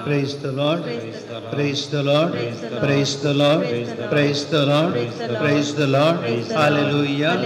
Praise the Lord. Praise the Lord. Praise the Lord. Praise the Lord. Praise the Lord. Hallelujah.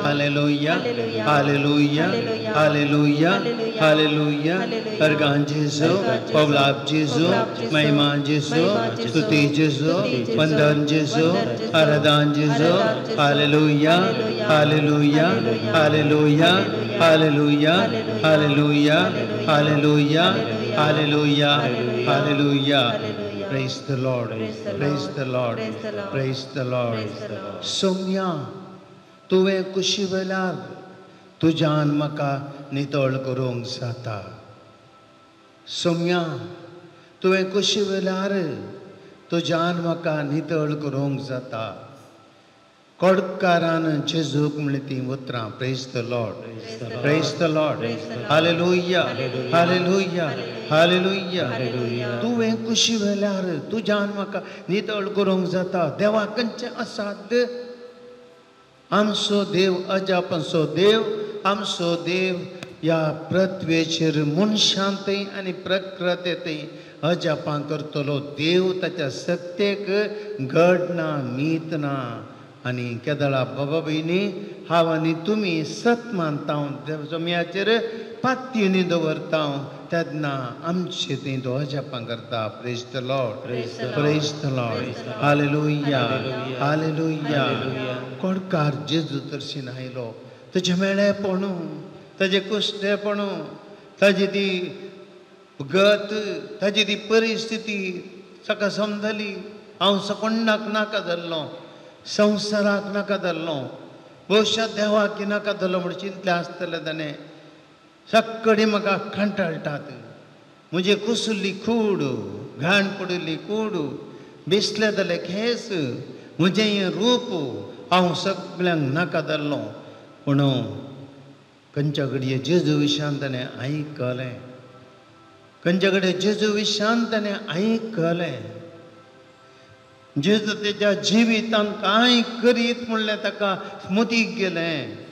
Hallelujah. Hallelujah. Hallelujah. Hallelujah. Argan Jesu, Pavlab Jesu, Maiman Jesu, Stuti Jesu, Vandan Jesu, Aradan Jesu. Hallelujah. Hallelujah. Hallelujah. Hallelujah. Hallelujah. Hallelujah. Hallelujah. Hallelujah. Praise the Lord. Praise the Lord. Praise the Lord. Soumya, tuve kushi velar, tu jaan maka nitol kurung sata. Soumya, tuve kushi velar, tu jaan maka nitol kurung sata. Kodkaran Jezuk mliti mutra. Praise the Lord. Praise the Lord. Hallelujah. Hallelujah. Hallelujah. Tu वे खुशी वेलार तू जान मका नितळ करूंक जाता देवा कंचे असाध्य आमचो देव अजापचो देव आमचो देव या पृथ्वीचेर मनशांतय आनी प्रकृतीतय अजापां करतलो देव ताच्या सत्तेक घडना मीतना आनी केदळा बाबा भयणी हांव आनी तुमी सत मानता जमयाचेर पातयेनी दवरता तेन्ना आमचे थंय तो अजापां करता praise the Lord praise the Lord हालेलुया हालेलुया कोडकार जेजू दर्शन आयलो ताचे मेळेपणू ताजे कुस्तेपणू ताजी ती गत ताजी ती परिस्थिती ताका समजली हांव कोणाक नाका जाल्लो संवसाराक नाका जाल्लो भविश्यात देवाक नाका जाल्लो म्हूण चिंतलें आसतलें ताणें सक्कडी म्हाका कंटाळटात म्हजी कुसुल्ली कूड घाण पडिल्ली कूड बिसले जाले केस म्हजें हें रूप हांव सगळ्यांक नाका जाल्लो पूण खंयच्या घडये जेजू विशयान ताणें आयकलें खंयच्या घडये जेजू विशयान ताणें आयकलें जेजू तेच्या जिवितांत कांय करीत म्हणलें ताका मतीक गेलें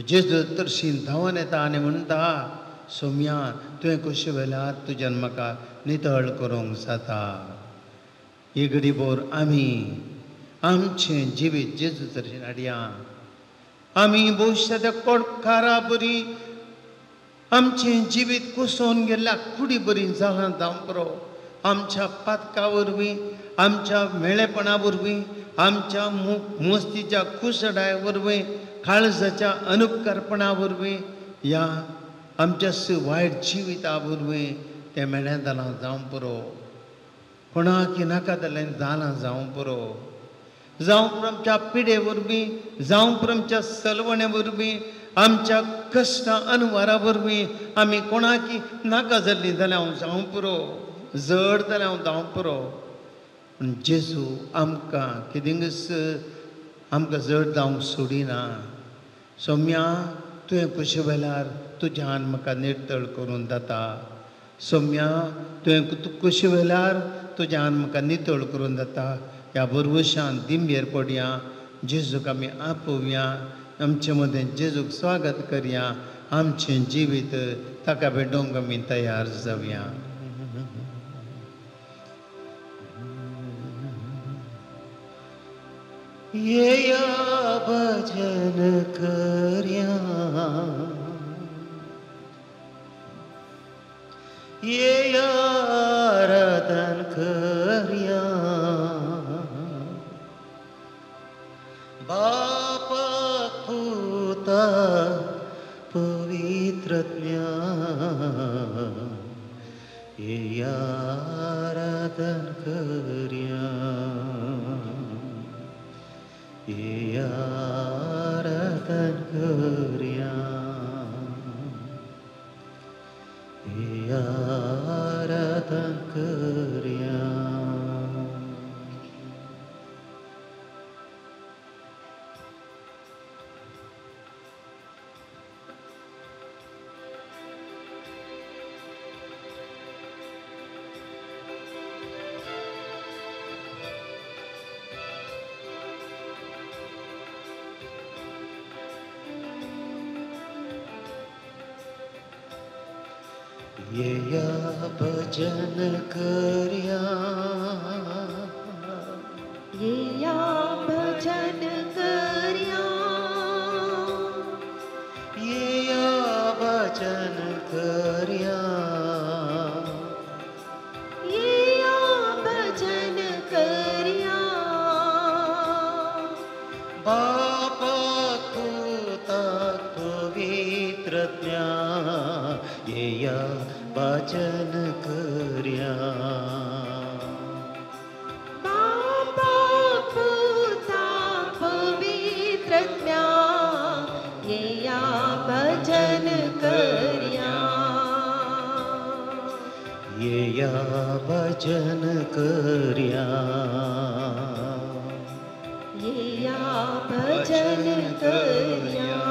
जेजू तर्शीन धांवन येता आनी म्हणटा सोम्या तुवें कशें वेल्यार तुज्यान म्हाका नितळ करूंक जाता ही घडी भर आमी आमचें जिवीत जेजू तर्शीन हाडया आमी भविश्याच्या कोडकारा बरी आमचें जिवीत कुसोवन गेल्ल्या कुडी बरी जालां जावं पुरो आमच्या पातका वरवीं आमच्या मेळेपणा वरवीं आमच्या मस्तीच्या कुसडाय वरवीं काळजाच्या अनुपकारपणा वरवीं या आमच्या वायट जिविता वरवीं तें मेळें जालां जावं पुरो कोणाक नाका जाल्लें जालां जावं पुरो जावं पुरो आमच्या पिडे वरवीं जावं पुरो आमच्या सलवणे वरवीं आमच्या कश्टा अनवरा वरवीं आमी कोणाक नाका जाल्लीं जाल्यार हांव जावं पुरो जड जाल्यार हांव जावं पुरो पूण जेजू आमकां कितेंच आमकां जड जावंक सोडिना सोम्या तुवें कशें वेल्यार तुज्यान म्हाका निर्तळ करूं जाता सोम्या तुवें कशें वेल्यार तुज्यान म्हाका नितळ करूं जाता ह्या भरवशान दिंबेर पडया जेजूक आमी आपोवया आमचे मदें जेजूक स्वागत करया आमचें जिवीत ताका भेटोवंक आमी तयार जावया येया भजन करया येया आराधन करया बापा पुता पवित्रज्ञा येया आराधन करया येया आराधन करया येया आराधन करया येया भजन कर्या येया भजन कर्या येया भजन कर्या येया भजन कर्या बापा पुताक पवित्रज्ञा येया भजन कर्या बापा पुता पवित्रज्ञा येया भजन कर्या येया भजन कर्या येया भजन कर्या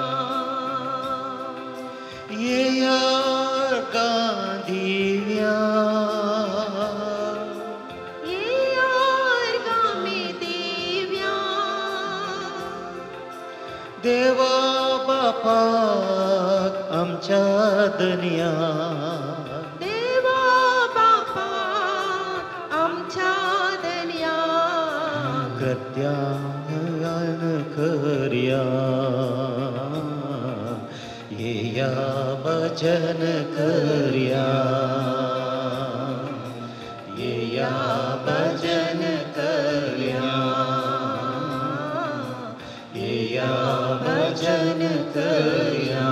येया गांधीव्या येया गामी देव्या देवा बापाक आमच्या दनिया देवा बापा आमच्या दनिया कृत्यान कर्या येया भजन कर्या येया भजन कर्या येया भजन कर्या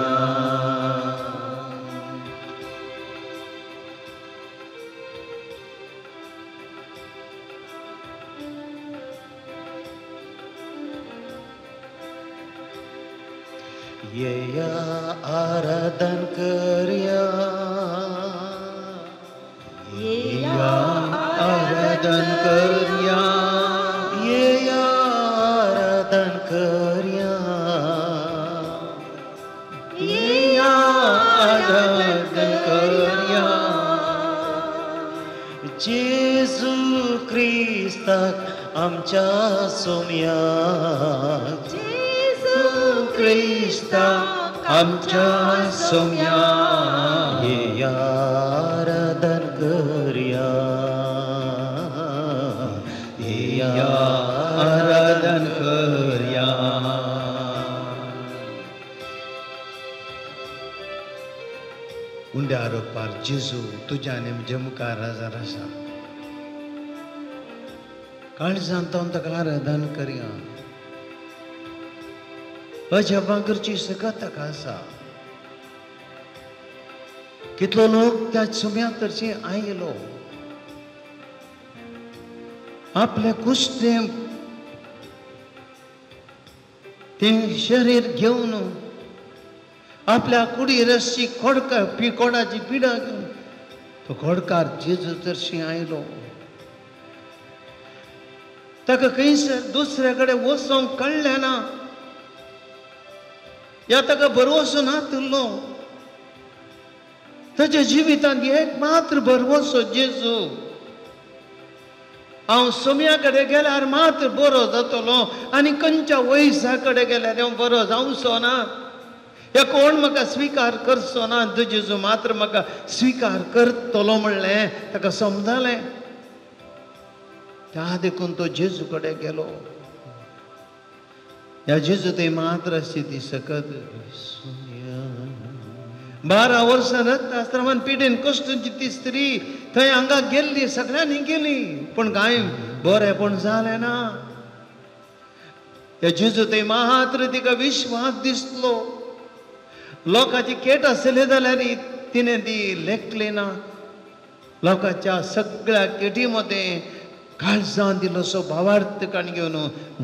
येया आराधन कर्या येया आराधन कर्या येया आराधन कर्या येया आराधन कर्या जेजू ख्रिस्ताक आमच्या सोम्या जेजू ख्रिस्ता आमच्या सोम्या येया आराधन कर्या येया आराधन कर्या उंड्या आरोपार जेजू तुझ्या नेमचे मुखार हजर आसा काळजांत ताका आराधन करया अजबा करची सकत ताका आसा कितलो लोक त्या सुम्याक तरची आयलो आपले कुस्ते ते शरीर घेऊन आपल्या कुडी रस्सी खोडका कोडाची पिडा घेऊन तो खोडकार जेजू तरशी आयलो ताका खंयसर दुसऱ्याकडे वचोंक कळ्ळें ना या ताका भरवसो नासलो ताच्या जिवितांत एक मात्र भरवसो जेजू हांव सोम्या कडेन गेल्यार मात्र बरो जातलो आनी खंयच्या वयसा कडेन गेल्यार हांव बरो जावचो ना हे कोण म्हाका स्विकार करचो ना तो जेजू मात्र म्हाका स्विकार करतलो म्हणलें ताका समजलें त्या देखून तो जेजू कडेन गेलो ह्या जेजू ते मात्र स्थिती सकत 12 वर्सां रक्ताश्रमान पिडेन कश्टांची ती स्त्री थंय हांगा गेल्ली सगळ्यांनी गेली पण कांय बरेंपण जालें ना ह्या जेजू ते मात्र तिका विश्वास दिसलो लोकांची केट आसली जाल्यार तिणें ती लेखली ना लोकांच्या सगळ्या केटी मदें काळजां दिलोसो भावार्थ काण घेवन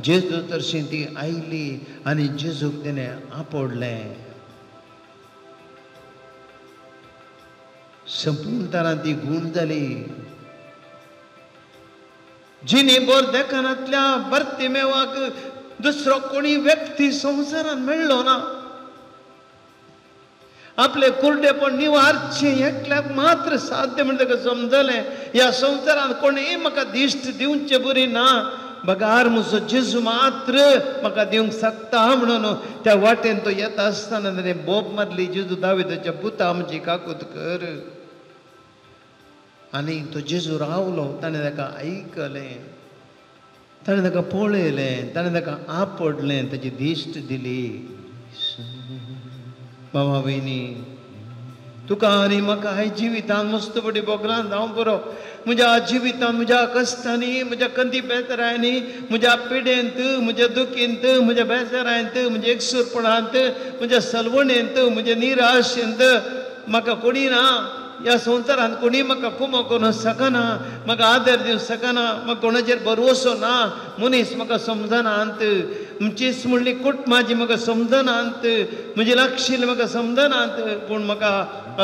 जेजू तरशी ती आयली आनी जेजूक तिणें आपडलें संपूर्ण तरां ती गूण जाली जिणे बोर देखानांतल्या बर्तिमेवाक दुसरो कोणी व्यक्ती संवसारांत मेळ्ळो ना आपले कुर्डेपण निवारचे एकल्याक मात्र साध्य म्हणजे ताका समजलें ह्या संवसारांत कोणेय म्हाका दिश्ट दिवचे बरी ना बगार म्हजो जेजू मात्र म्हाका दिवंक शकता म्हणून त्या वाटेन तो येता आसतना ताणें बोब मारली जेजू दाविदाच्या पुता आमची काकूत कर आनी तो जेजू रावलो ताणें ताका आयकलें ताणें ताका पळयलें ताणें ताका आपडलें ताची दिश्ट दिली बाबा भयणी तुका आनी म्हाका आयज जिवितांत मस्त बडी बोगलां जावं बरो म्हज्या जिवितांत म्हज्या कश्टांनी म्हज्या कंदी बेजारांनी म्हज्या पिडेंत म्हज्या दुखींत म्हज्या बेजारांत म्हज्या एकसुरपणांत म्हज्या सलवणेंत म्हज्या निराशेंत म्हाका कोणी ना ह्या संवसारांत कोणी म्हाका कुमो करूं सकना म्हाका आदर दिवं सकना म्हाका कोणाचेर भरवसो ना मनीस म्हाका समजनात म्हणचीच म्हणली कूट म्हाजी म्हाका समजनात म्हजी लागशील म्हाका समजनात पूण म्हाका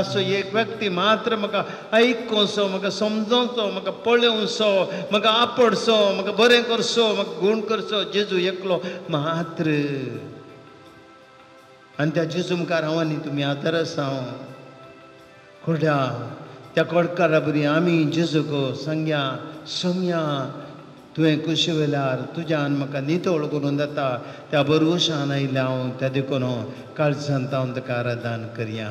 असो एक व्यक्ती मात्र म्हाका आयकोसो म्हाका समजोवचो म्हाका पळोवचो म्हाका आपडचो म्हाका बरें करचो म्हाका गूण करचो जेजू एकलो मात्र आनी त्या जेजू मुखार हांव आनी तुमी आदर आसा खोड्या त्या कोडकारा बरी आमी जेजूको सांगया सोम्या तुवें कुशी वेल्यार तुज्यान म्हाका नितळ करून जाता त्या भरवशान आयले हांव त्या देखून काळजांत हांव ताका आराधन करया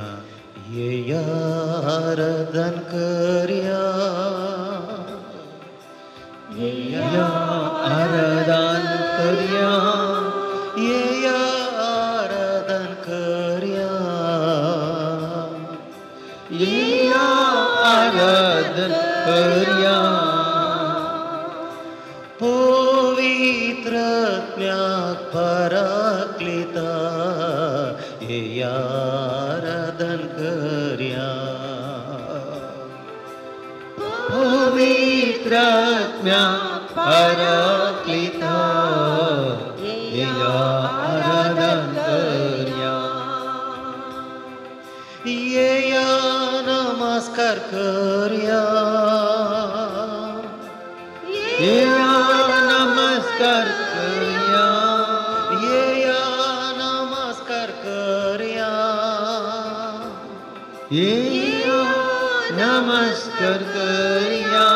ये आराधन करया या आराधन करया ये आराधन करया या आराधन करया पवित्रात्म्याक पराक्लिता ये आराधन करया पवित्र आत्म्या पराक्लिता या आराधन करया ये नमस्कार करया या नमस्कार करया ये नमस्कार करया या नमस्कार करया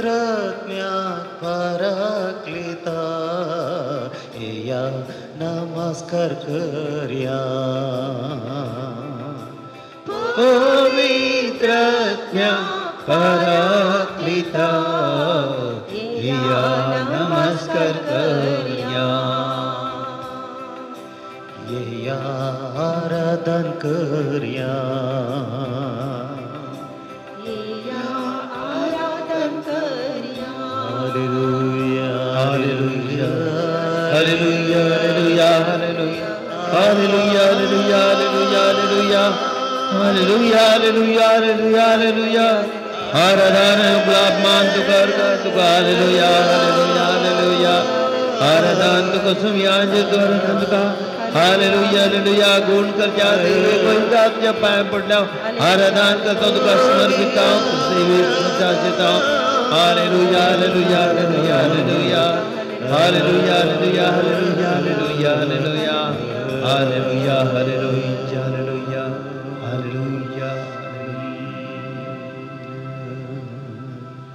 पवित्रात्म्याक पराक्लिता या नमस्कार करया पवित्र आत्म्या पराक्लिता या नमस्कार करया ये आराधन करया आराधन करया हालेलुया हालेलुया हालेलुया हालेलुया हालेलुया हालेलुया हालेलुया हालेलुया हालेलुया हालेलुया हालेलुया आराधन गुलाब मान तुका हालेलुया हालेलुया हालेलुया आराधन तुका सुमिया जेजू तुका हालेलुया हालेलुया गुण करच्या देवे गोविंदाच्या पाय पडल्या आराधन करतो तुका समर्पित सेवित जाता हालेलुया हालेलुया हालेलुया हालेलुया हालेलुया हालेलुया हालेलुया हालेलुया हालेलुया हालेलुया हालेलुया हालेलुया हालेलुया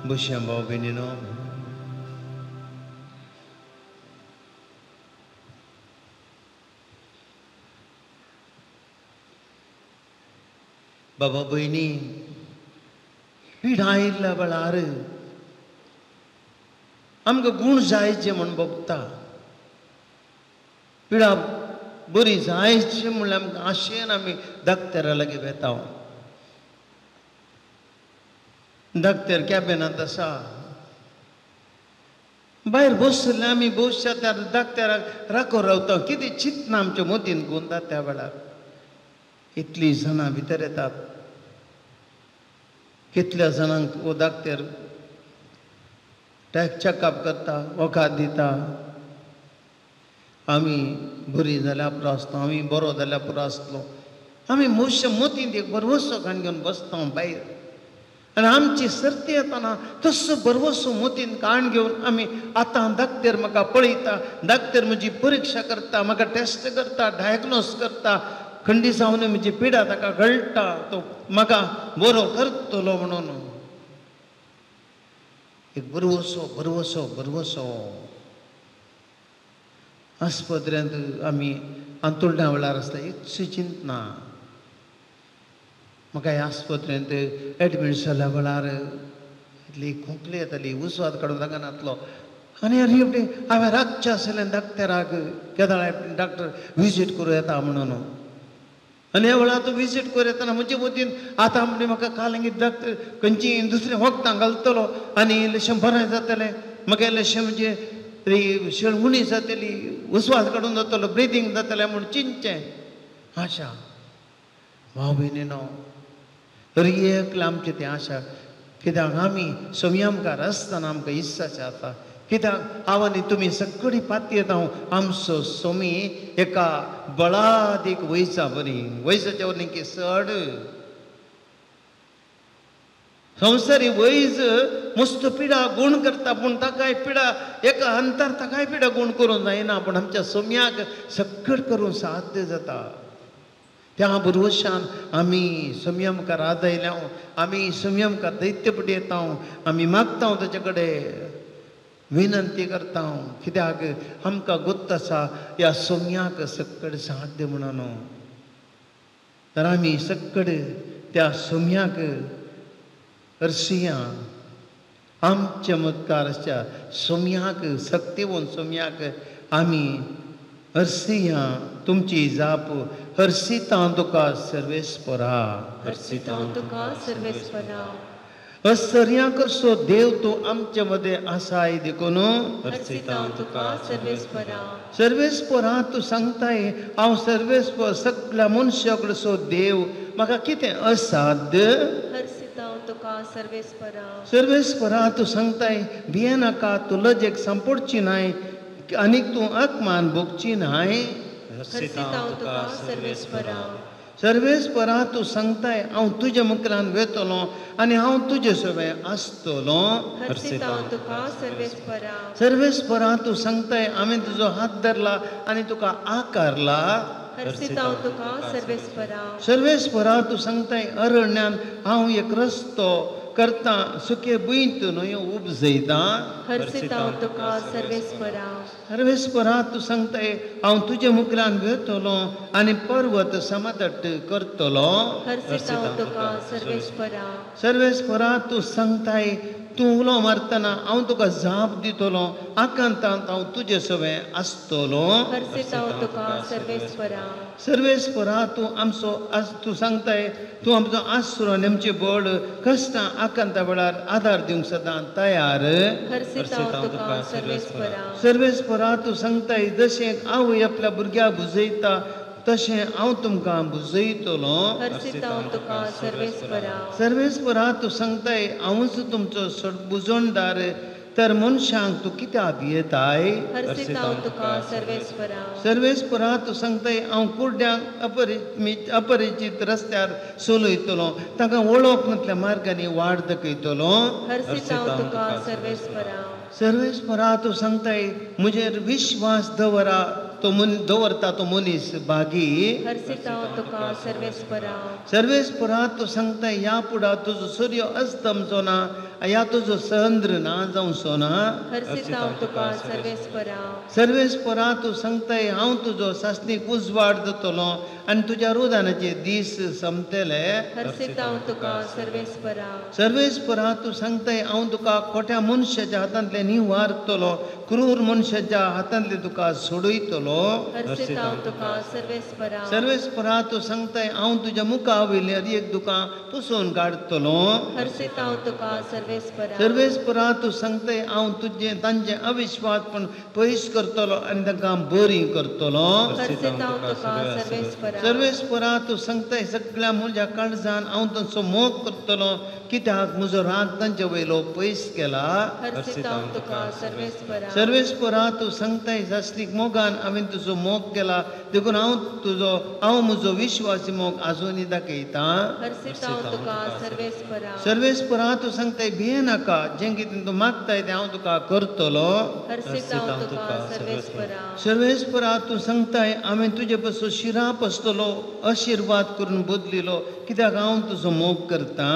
बुश्या भाव भयणीनो बाबा भयणी पिढा आयिल्ल्या वेळार आमकां गूण जायचे म्हण भोगता पिढा बरी जायची म्हणल्यार आमकां आशेन आमी धाकटेरा लागीं वेता धाकटेर कॅबिनांत आसा भायर बसले आमी बसच्या त्या धाकट्याराक राखो रावता कितें चिंतना आमच्या मतीन गुंता त्या वेळार इतली जाणां भितर येतात कितल्या जाणांक वो धाकटेर टॅक चॅकअप करता वखद दिता आमी बरी जाल्यार पुरो आसता आमी बरो जाल्यार पुरो आसतलो आमी मोशे मतींत एक बरवसो काण घेवन बसता भायर आनी आमची सर्ती येताना तसो बरवसो मतीन काण घेवन आमी आतां धाकटेर म्हाका पळयता धाकटेर म्हजी परिक्षा करता म्हाका टेस्ट करता डायग्नोस करता खंडी जावन म्हजी पिडा ताका कळटा तो म्हाका बरो करतलो म्हणून एक बरवसो बरवसो बरवसो आस्पत्र्यांत आमी अंतुर्डा वेळार आसता एकशी चिंतना म्हाका ह्या आस्पत्रेंत एडमीट जाल्या वेळार इतली खोंकली येताली उजवाद काडून ताका नातलो आनी अरे एवढे हांवें रातचें आसलें डाक्टराक केदाळे डॉक्टर विजीट करूं येता म्हणून आनी ह्या वेळार तूं विजीट करूं येतना म्हजे मतीन आतां म्हणजे म्हाका काल डॉक्टर खंयची दुसरें वखदां घालतलो आनी इल्लेशें बरें जातलें म्हाका इल्लेशें म्हणजे शेळवणी जातली उजवाद काडून जातलो ब्रिदींग जातलें म्हूण चिंतचें आशा भाव भयणीनो तरी एकलें आमचें तें आशा कित्याक आमी संयमकार आसतना आमकां इस्साचें आसा कित्याक हांव आनी तुमी सगळीं पातयेत हांव आमचो सोमी एका बळादीक वयसा बरी वयसाच्या वरणी चड संवसारी वैज मस्त पिडा गूण करता पूण ताकाय पिडा एका अंतर ताकाय पिडा गूण करूंक जायना पूण आमच्या सोम्याक सगळ करूं साध्य जाता त्या भरवशान आमी संयमकार आदायल्या आमी संयमकार दैत्यपटी येता आमी मागता ताचे कडेन विनंती करता कित्याक आमकां गुप्त आसा ह्या सोम्याक सक्कड साध्य म्हणून तर आमी सक्कड त्या सोम्याक हरसिया आम चमत्काराच्या सोम्याक सक्तीवन सोम्याक आमी हरसिया तुमची जाप हरसिता तुका सर्वेस्परा हरसिता तुका सर्वेस्परा आश्चर्या करसो देव तूं आमचे मदें आसाय देखून हरसिता तुका सर्वेस्परा सर्वेस्परा तूं सांगताय हांव सर्वेस्पर सगळ्या मनशाक कडसो देव म्हाका कितें असाध्य हरसिता तुका सर्वेस्परा सर्वेस्परा तूं सांगताय भिये नाका तूं लजेक सांपडची नाय आनीक तूं आत्मान भोगची नाय हरसिता तुका सर्वेस्परा सर्वेस्परा तूं सांगताय हांव तुज्या मुखारान वेतलो आनी हांव तुजे सोबे आसतलो हरसिता तुका सर्वेस्परा सर्वेस्परा तूं सांगताय हांवें तुजो हात धरला आनी तुका आकारला हरसिता तुका सर्वेस्परा सर्वेस्परा तूं सांगताय अरण्यान हांव एक रस्तो करता सुके बुंयत न्हय उपजयता हरसिता तुका सर्वेस्परा सर्वेस्परा तूं सांगताय हांव तुज्या मुखारान वेतलो आनी पर्वत समतट करतलो हरसिता तुका सर्वेस्परा सर्वेस्परा तूं सांगताय तूं उलो मारतना हांव तुका जाप दितलो आकांतांत हांव तुजे सोबे आसतलो हरसिता तुका सर्वेस्परा सर्वेस्परा तूं आमचो तूं सांगताय तूं आमचो आसरो आनी आमचे बळ कश्टां आकांता वेळार आदार दिवंक सदां तयार हरसिता तुका सर्वेस्परा सर्वेस्परा तूं सांगताय जशें आवय आपल्या भुरग्याक बुजयता तशें हांव तुमकां बुजयतलो हरसिता तुका सर्वेस्परा सर्वेस्परा तूं सांगताय हांवूच तुमचो बुजोणदार तर मनशांक तूं कित्याक भियेताय हरसिता तुका सर्वेस्परा सर्वेस्परा तूं सांगताय हांव कुर्ड्यांक अपरिचीत रस्त्यार चलयतलो ताका वळखनातल्या मार्गांनी वाट दाखयतलो हरसिता तुका सर्वेस्परा सर्वेस्परा तूं सांगताय म्हजेर विश्वास दवरा तो दवरता तो मनीस भागी हरसिता तुका सर्वेस्परा सर्वेस्परा तूं सांगताय ह्या फुडां तुजो सूर्य अस्तमचो ना ह्या तुजो चंद्र ना जावचो ना हरसिता तुका सर्वेस्परा सर्वेस्परा तूं सांगताय हांव तुजो सासणीक उजवाड जातलो आनी तुज्या रोदानाचे दीस सोंपतले हरसिता तुका सर्वेस्परा सर्वेस्परा तूं सांगताय हांव तुका खोट्या मनशाच्या हातांतले निवारतलो क्रूर मनशाच्या हातांतले तुका सोडयतलो हरसिता तुका सर्वेस्परा सर्वेस्परा तूं सांगताय हांव तुज्या मुखा वयले एक दुकां पुसून काडटलो हरसिता तुका सर्वेस्परा सर्वेस्परा तूं सांगताय हांव तुजे तांचे अविश्वास पण पयस करतलो आनी तांकां बरी करतलो हरसिता तुका सर्वेस्परा सर्वेस्परा तूं सांगताय सगळ्या म्हज्या काळजान हांव तांचो मोग करतलो कित्याक म्हजो राग तांचे वयलो पयस केला हरसिता तुका सर्वेस्परा सर्वेस्परा तूं सांगताय सासणीक मोगान हांवें तुजो मोग केला देखून हांव म्हजो विश्वासी मोग आजुनी दाखयता हरसिता तुका सर्वेस्परा सर्वेस्परा तूं सांगताय भिये नाका जें कितें तूं मागताय तें हांव तुका करतलो हरसिता तुका सर्वेस्परा सर्वेस्परा तूं सांगताय हांवें तुजे पासून शिराप आसतलो आशिर्वाद करून बदलिलो कित्याक हांव तुजो मोग करता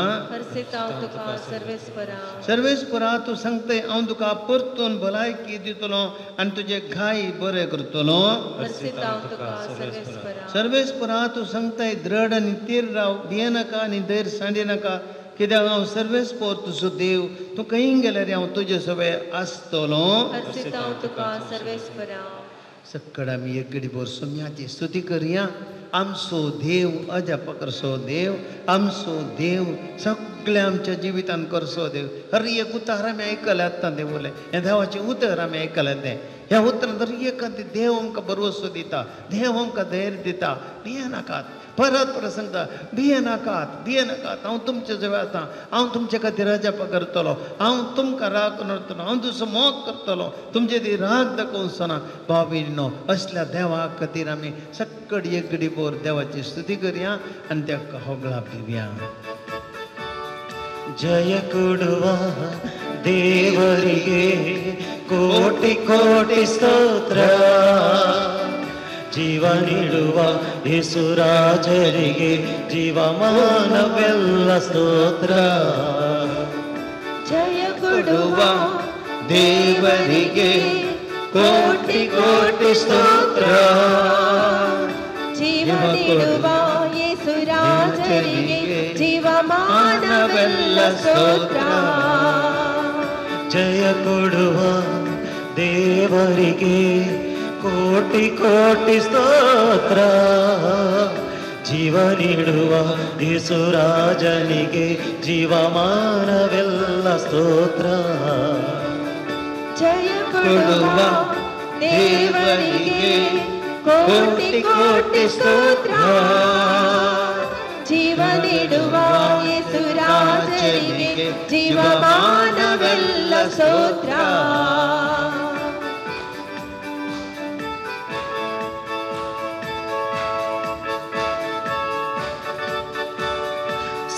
प्रसिद्ध हांव तुका सर्वेस्परा सर्वेस्परा तूं सांगताय हांव तुका परतून भलायकी दितलो आनी तुजे घाय बरें करतलो प्रसिद्ध हांव तुका सर्वेस्परा सर्वेस्परा तूं सांगताय दृढ आनी थीर राव भियेनाका आनी धैर्य सांडिनाका कित्याक हांव सर्वेस्पर तुजो देव तूं खंय गेल्यार हांव तुजे सवे आसतलो प्रसिद्ध हांव तुका सर्वेस्परा सक्कड आमी एक घडी भर सोम्याची स्तुती करया आमचो देव अजापकरसो देव आमचो देव सगळे आमच्या जिवितान करसो देव हर एक उतार आमी आयकलें आतां देवले हें देवाचें उतर आमी आयकलें तें ह्या उतरांत हर एक देव आमकां भरवसो दिता देव आमकां धैर्य दिता भियेनाकात परत परत सांगता भियेनाकात हांव तुमचे जवळ आतां हांव तुमचे खातीर अजाप करतलो हांव तुमकां राग करतलो हांव तुजो मोग करतलो तुमचे ती राग दाखोवसना भाविनो असल्या देवा खातीर आमी सक्कड एक घडी भर देवाची स्तुती करया आनी त्या होगळा दिवया जय कोडुवा देवरिगे कोटि कोटि स्तोत्र जीव ನೀಡುವ ಯೇಸುರಾಜರಿಗೆ ಜೀವಮಾನವೆಲ್ಲ ಸ್ತೋತ್ರ ಜಯ ಕೊಡುವ ದೇವರಿಗೆ ಕೋಟಿ ಕೋಟಿ ಸ್ತೋತ್ರ ಜೀವ ನೀಡುವ ಯೇಸುರಾಜರಿಗೆ ಜೀವಮಾನವೆಲ್ಲ ಸ್ತೋತ್ರ ಜಯ ಕೊಡುವ ದೇವರಿಗೆ ಕೋಟಿ ಕೋಟಿ ಸ್ತೋತ್ರ ಜೀವ ನೀಡುವ ಯೇಸುರಾಜನಿಗೆ ಜೀವಮಾನವೆಲ್ಲ ಸ್ತೋತ್ರ ಜಯ ಕೊಡುವ ದೇವರಿಗೆ ಕೋಟಿ ಕೋಟಿ ಸ್ತೋತ್ರ ಜೀವ ನೀಡುವ ಯೇಸುರಾಜನಿಗೆ ಜೀವಮಾನವೆಲ್ಲ ಸ್ತೋತ್ರ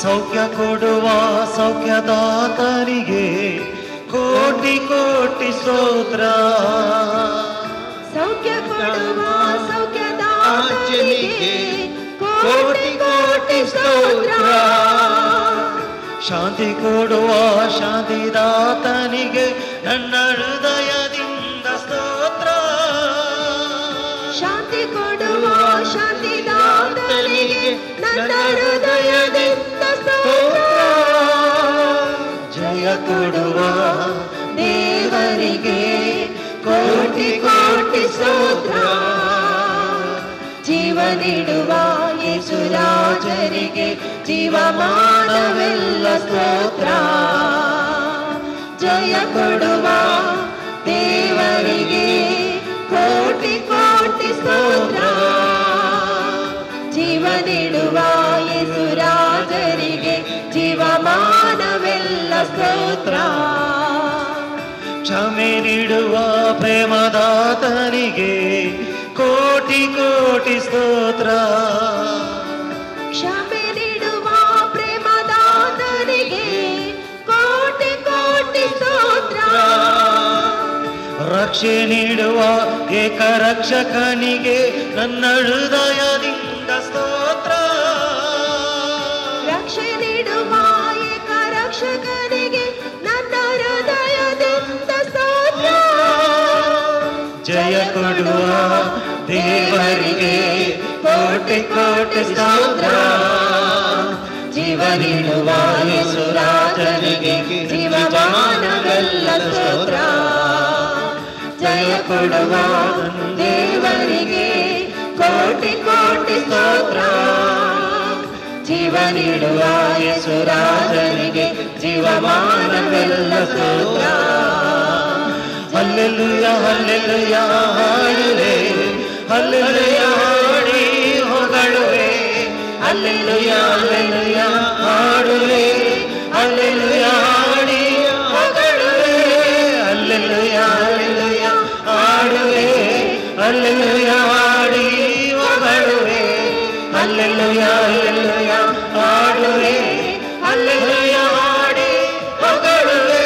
ಸೌಖ್ಯ ಕೊಡುವ ಸೌಖ್ಯದಾತನಿಗೆ ಕೋಟಿ ಕೋಟಿ ಸ್ತೋತ್ರ ಸೌಖ್ಯ ಕೊಡುವ ಸೌಖ್ಯದಾತನಿಗೆ ಕೋಟಿ ಕೋಟಿ ಸ್ತೋತ್ರ ಶಾಂತಿ ಕೊಡುವ ಶಾಂತಿದಾತನಿಗೆ ನನ್ನ ಹೃದಯದಿಂದ ಸ್ತೋತ್ರ ಶಾಂತಿ ಕೊಡುವ ಶಾಂತಿದಾತನಿಗೆ ನನ್ನ ಹೃದಯದಿಂದ ಸ್ತೋತ್ರ ಜಯ ಕೊಡುವ ದೇವರಿಗೆ ಕೋಟಿ ಕೋಟಿ ಸ್ತೋತ್ರ ಜೀವ ನೀಡುವ ಯೇಸುರಾಜರಿಗೆ ಜೀವಮಾನವೆಲ್ಲ ಸ್ತೋತ್ರ ಜಯ ಕೊಡುವ ದೇವರಿಗೆ ಕೋಟಿ ಕೋಟಿ ಸ್ತೋತ್ರ ಜೀವ ನೀಡುವ ಯೇಸುರಾಜರಿಗೆ ಜೀವಮಾನವೆಲ್ಲ ಸ್ತೋತ್ರ ಕ್ಷಮೆ ನೀಡುವ ಪ್ರೇಮದಾತನಿಗೆ ಕೋಟಿ ಕೋಟಿ ಸ್ತೋತ್ರ ಕ್ಷಮೆ ನೀಡುವ ಪ್ರೇಮದಾತನಿಗೆ ಕೋಟಿ ಕೋಟಿ ಸ್ತೋತ್ರ ರಕ್ಷೆ ನೀಡುವ ಏಕರಕ್ಷಕನಿಗೆ ನನ್ನ ಹೃದಯದಿಂದ ಸ್ತೋತ್ರ ರಕ್ಷೆ ನೀಡುವ ಏಕ ರಕ್ಷಕನಿಗೆ ನನ್ನ ಹೃದಯದಿಂದ ಸ್ತೋತ್ರ ಜಯ ಕೊಡುವ ದೇವರಿಗೆ ಕೋಟಿ ಕೋಟಿ ಸ್ತೋತ್ರ ಜೀವ ನೀಡುವ ಯೇಸುರಾಜನಿಗೆ ಜೀವಮಾನವೆಲ್ಲ ಸ್ತೋತ್ರ ಜಯ ಕೊಡುವ ದೇವರಿಗೆ ಕೋಟಿ ಕೋಟಿ ಸ್ತೋತ್ರ ಜೀವ ನೀಡುವ ಯೇಸುರಾಜನಿಗೆ ಜೀವಮಾನವೆಲ್ಲ ಸ್ತೋತ್ರ ಹಲ್ಲೆಲೂಯಾ ಹಲ್ಲೆಲೂಯಾ ಹಾಡುವೆ ಹಲ್ಲೆಲೂಯಾ ಹಾಡಿ ಹೊಗಳುವೆ ಹಲ್ಲೆಲೂಯಾ ಹಲ್ಲೆಲೂಯಾ ಹಾಡುವೆ ಹಲ್ಲೆಲೂಯಾ ಹಾಡಿ ಹೊಗಳುವೆ ಹಲ್ಲೆಲೂಯಾ ಹಲ್ಲೆಲೂಯಾ ಹಾಡುವೆ ಹಲ್ಲೆಲೂಯಾ ಹಾಡಿ ಹೊಗಳುವೆ ಹಲ್ಲೆಲೂಯಾ ಹಲ್ಲೆಲೂಯಾ ಹಾಡುವೆ ಹಲ್ಲೆಲೂಯಾ ಹಾಡಿ ಹೊಗಳುವೆ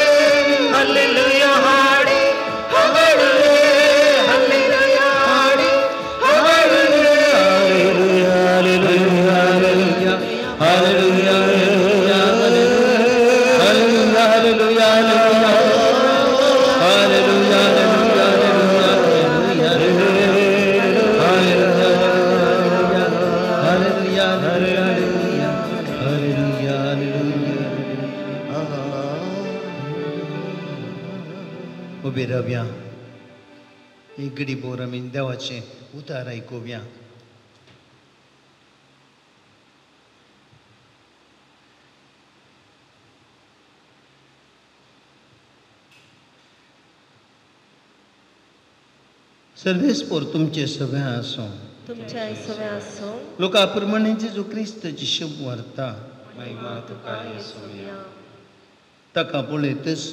ಹಲ್ಲೆಲೂಯಾ ಹಾಡಿ ಹೊಗಳುವೆ ಹಲ್ಲೆಲೂಯಾ ಹಾಡಿ ಹೊಗಳುವೆ ಹಲ್ಲೆಲೂಯಾ ಹಲ್ಲೆಲೂಯಾ ಹಲ್ಲೆಲೂಯಾ ಹಲ್ಲೆಲೂಯಾ उबे रावया एक घडी बोर आमी देवाचें उतार आयकुया. सर्वेस्पोर तुमचे सगळें आसूं. तुमच्या सगळ्या आसूं. लोका प्रमाणे जो क्रिस्त जिशू व्हरता महिमा तुका येसुया. ताका पळयतच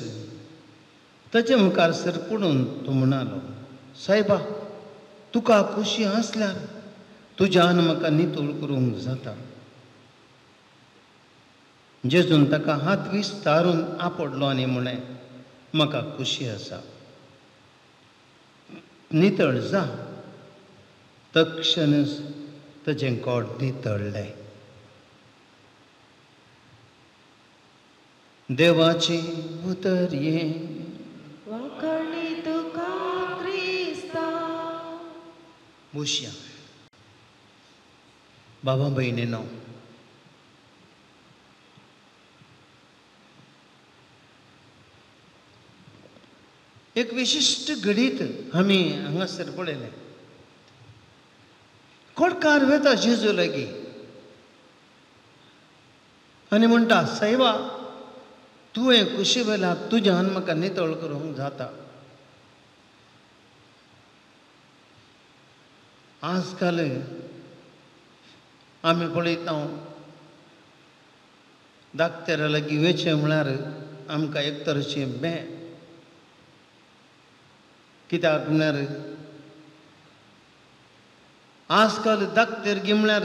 ताचे मुखार सर पडून तो म्हणालो, सायबा तुका खोशी आसल्यार तुज्यान म्हाका नितळ करूंक जाता. जेजून ताका हात विस्तारून आपडलो आनी म्हळें, म्हाका खोशी आसा, नितळ जा. तक्षणच ताचें कोट नितळ्ळें. देवाची उतरये वाकणी तुका क्रिस्ता. बसया. बाबा भयणीनो, एक विशिश्ट घडीत आमी हांगासर पळयलें. कोडकार वेता जेजू लागीं आनी म्हणटा, सायबा तुवें कुशी वेला तुज्यान म्हाका नितळ करूंक जाता. आजकाल आमी पळयता दाक्तेरा लागीं वेचें म्हळ्यार आमकां एक तरेचें बें. कित्याक म्हळ्यार आजकाल दाक्तेर गे म्हळ्यार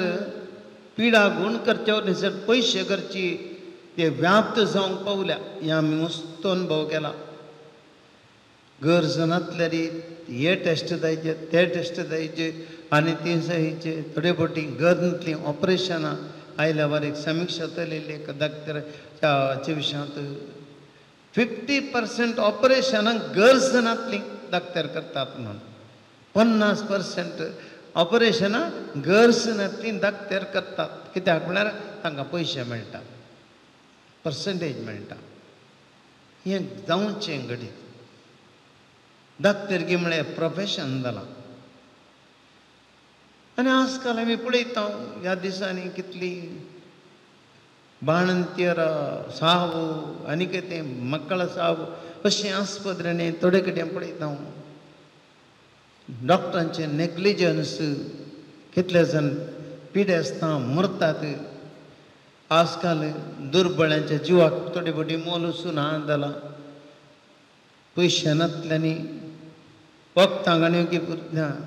पिडा गूण करचे वटेनसर पयशे करची ते व्याप्त जावंक पावल्या. हें आमी मस्त अनुभव केला. गरज नासल्यार हे टेस्ट जायचे, ते टेस्ट जायचे आनी ती जायचे. थोडे फावटी गरज नासलीं ऑपरेशनां आयल्या वर एक समिक्षा चलयली एका दाक्तराच्या विशयांत. 50% ऑपरेशनाक गरज नासलीं दाक्तर करतात म्हणून. 50% ऑपरेशनां गरज नासलीं दाक्तर करतात. कित्याक म्हळ्यार तांकां पयशे मेळटात, पर्संटेज मेळटा. हें जावचें घडीत. दाक्तरगी म्हळ्यार प्रोफेशन जालां. आनी आजकाल आमी पळयता ह्या दिसांनी कितली बाणंतीर सावू आनी कितें मक्कळ सावू अशें आस्पत्र्यांनी थोडे कडेन पळयता डॉक्टरांचें नेग्लिजन्स. कितले जाण पिडे आसता मरतात. आजकाल दुर्बळांच्या जिवाक थोडे फावटी मोल सुना जाला. पयशे नासल्यांनी वखदांक आनी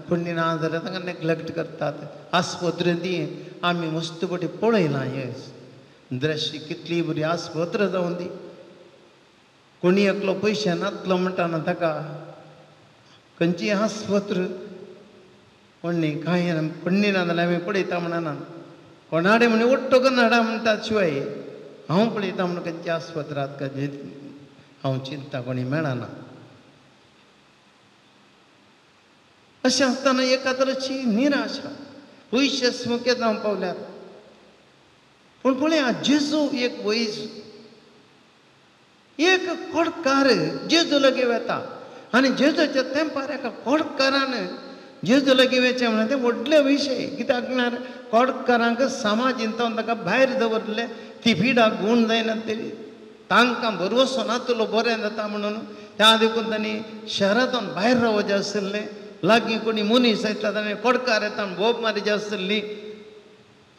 कोणी ना जाल्यार तांकां नेग्लेक्ट करतात. आस्पत्र्यांनी आमी मस्त फावटी पळयलां हें दृश्य. कितली बरी आस्पत्र जावन दी. कोणी एकलो पयशे नासलो म्हणटाना ताका खंयची आस्पत्र कोणी कांय कोणी ना जाल्यार आमी पळयता म्हणना. कोणाडे म्हणे ओट्टो कन्नाडा म्हणटात शिवाय हांव पळयता म्हण खंयच्या आस्पत्रांत हांव चिंता कोणी मेळना. अशें आसतना एका तरेची निराशा. पयशे स्मुके जावं पावल्यात. पूण पळया जेजू एक वैज एक कोडकार जेजू लागीं वता आनी जेजूच्या तेंपार एका कोडकारान जेजू लागीं वेचें म्हणून तें व्हडले विशय. कित्याक म्हळ्यार कोडकारांक समाज हिंतावन ताका भायर दवरले. ती पिडा गूण जायना तरी तांकां भरवंसो नासलो बरें जाता म्हणून. त्या देखून तांणी शहरांतून भायर रावचें आसलें. लागीं कोणी मनीस येतलो ताणें कोडकार येता बोब मारीची आसली.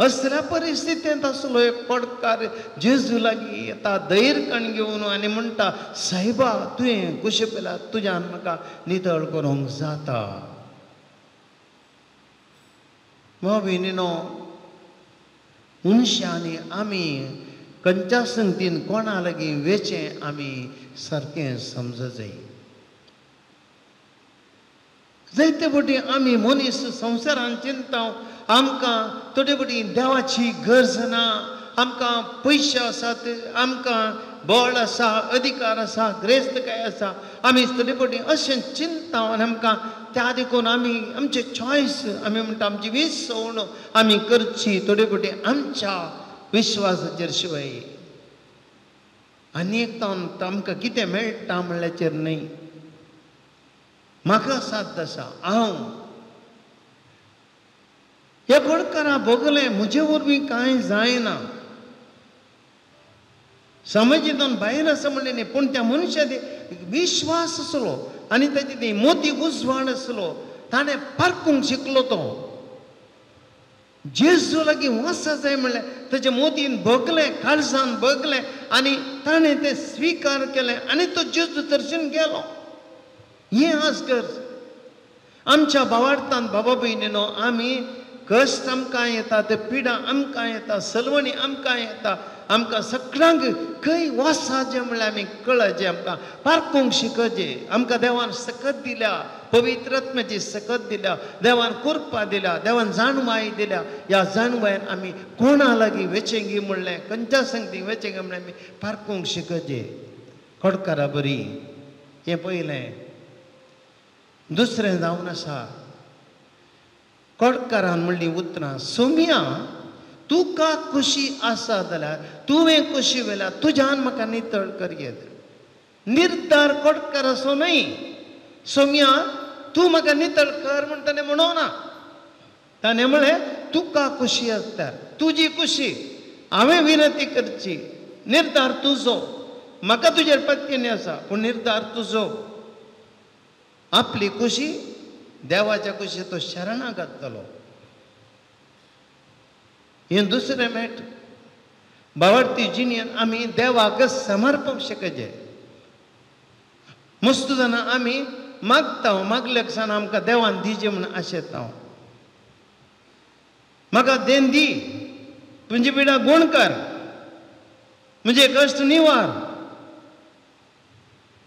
असल्या परिस्थितींत आसलो एक कोडकार जेजू लागीं येता धैर्यकण घेवन आनी म्हणटा, सायबा तुवें कुशे पेला तुज्यान म्हाका नितळ करूंक जाता. भयणीनो, मनशांनी आमी खंयच्या संगतीन कोणा लागीं वेचें आमी सारकें समज जाय. जायते फावटी आमी मनीस संवसारांत चिंता आमकां थोडे फावटी देवाची गरज ना. आमकां पयशे आसात, आमकां बळ आसा, अधिकार आसा, ग्रेस्तकाय आसा. आमी थोडे फावटी अशें चिंता आनी आमकां त्या देखून आमी आमचे चॉयस आमी म्हणटा आमची विसवण आमी करची थोडे फावटी आमच्या विश्वासाचेर शिवाय. आनी एक आमकां कितें मेळटा म्हणल्याचेर न्हय. म्हाका साथ आसा हांव ह्या घडकारा भोगलें म्हजे वरवीं कांय जायना समाजीतून भायर आसा म्हणलें न्ही पूण त्या मनशाक विश्वास आसलो आनी ताची ती मोती उजवाड आसलो ताणें पारखूंक शिकलो तो जेजू लागीं वसा जाय म्हणलें ताचे मोतीन भोगलें काळजान भोगलें आनी ताणें तें स्विकार केलें आनी तो जेजू दर्शन गेलो हें आज गरज आमच्या भावार्थान बाबा भयणीनो आमी कश्ट आमकां येता ते पिडा आमकां येता सलवणी आमकां येता आमकां सगळ्यांक खंय वसाचें म्हणल्यार आमी कळचें आमकां पारखूंक शिकचें आमकां देवान सकत दिल्या पवित्र आत्म्याची सकत दिल्या देवान कुरपा दिल्या देवान जाणवाय दिल्या ह्या जाणवायेन आमी कोणा लागीं वेचेंगी म्हणलें खंयच्या संगती वेचेंगी म्हणलें आमी पारखूंक शिकचें खडकारा बरी हें पयलें दुसरें जावन आसा खडकारान म्हणलीं उतरां सोम्या तुका खुशी आसा जाल्यार तुवें खुशी वेल्यार तुज्यान म्हाका नितळ कर येद निर्धार खडकार असो न्हय सोम्या तूं म्हाका नितळ कर म्हण ताणें म्हणोना ताणें म्हळें तुका खुशी आसल्यार तुजी खुशी हांवें विनंती करची निर्धार तुजो म्हाका तुजेर पत्नी आसा पूण निर्धार तुजो आपली खुशी देवाच्या खुशी तो शरणा घातलो हें दुसरें मेट भावार्थी जिणेन आमी देवाक समर्पक शिकचें मस्त जाणां आमी मागता मागल्याक सावन आमकां देवान दिचें म्हूण आशेता म्हाका देण दी तुजी पिडा गुण कर म्हजे कश्ट निवार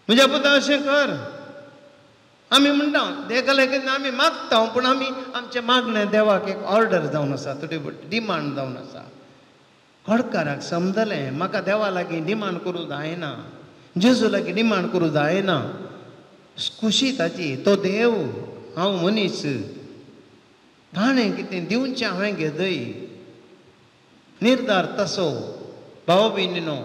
म्हज्या पुता अशें कर आमी म्हणटा देका लागीं आमी मागता पूण आमी आमचें मागणें देवाक एक ऑर्डर जावन आसा डिमांड जावन आसा खडकाराक समजलें म्हाका देवा लागीं डिमांड करूं जायना जेजू लागीं डिमांड करूं जायना खुशी ताची तो देव हांव मनीस ताणें कितें दिवचें हांवें घेतय निर्धार तसो भाव भयणीनो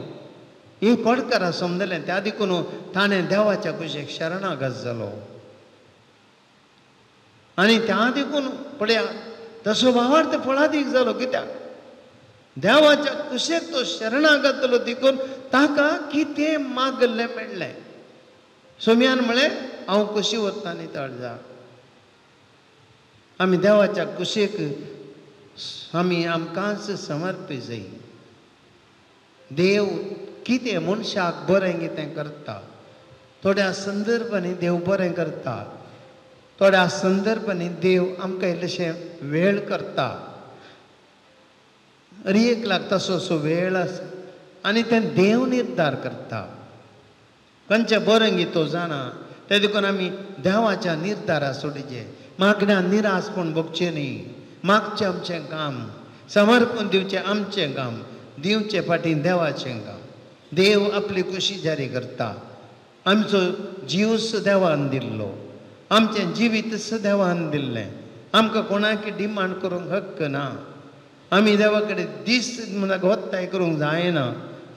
ही खडकारा समजलें त्या देखून ताणें देवाच्या कुशेक शरणागत जालो आनी त्या देखून पळया तसो भावार्थ फळादीक जालो कित्याक देवाच्या कुशेक तो शरणागत जालो देखून ताका कितें मागलें मेळ्ळें सोम्यान म्हळें हांव कशी वता नितळ जा आमी देवाच्या कुशेक आमी आमकांच समर्पी जाय देव कितें मनशाक बरें कितें करता थोड्या संदर्भांनी देव बरें करता थोड्या संदर्भांनी देव आमकां इल्लेशें वेळ करता एक लागता तसो वेळ आसा आनी तें देव निर्धार करता खंयचें बरें गी तो जाणा ते देखून आमी देवाच्या निर्धारा सोडचें मागण्यान निराशपण भोगचें न्ही मागचें आमचें काम समर्पण दिवचें आमचें काम दिवचें फाटीं देवाचें काम देव आपली खुशी जारी करता आमचो जीवस देवान दिल्लो आमचें जिवीत देवान दिल्लें आमकां कोणाक डिमांड करूंक हक्क ना आमी देवा कडेन दीस वत्ताय करूंक जायना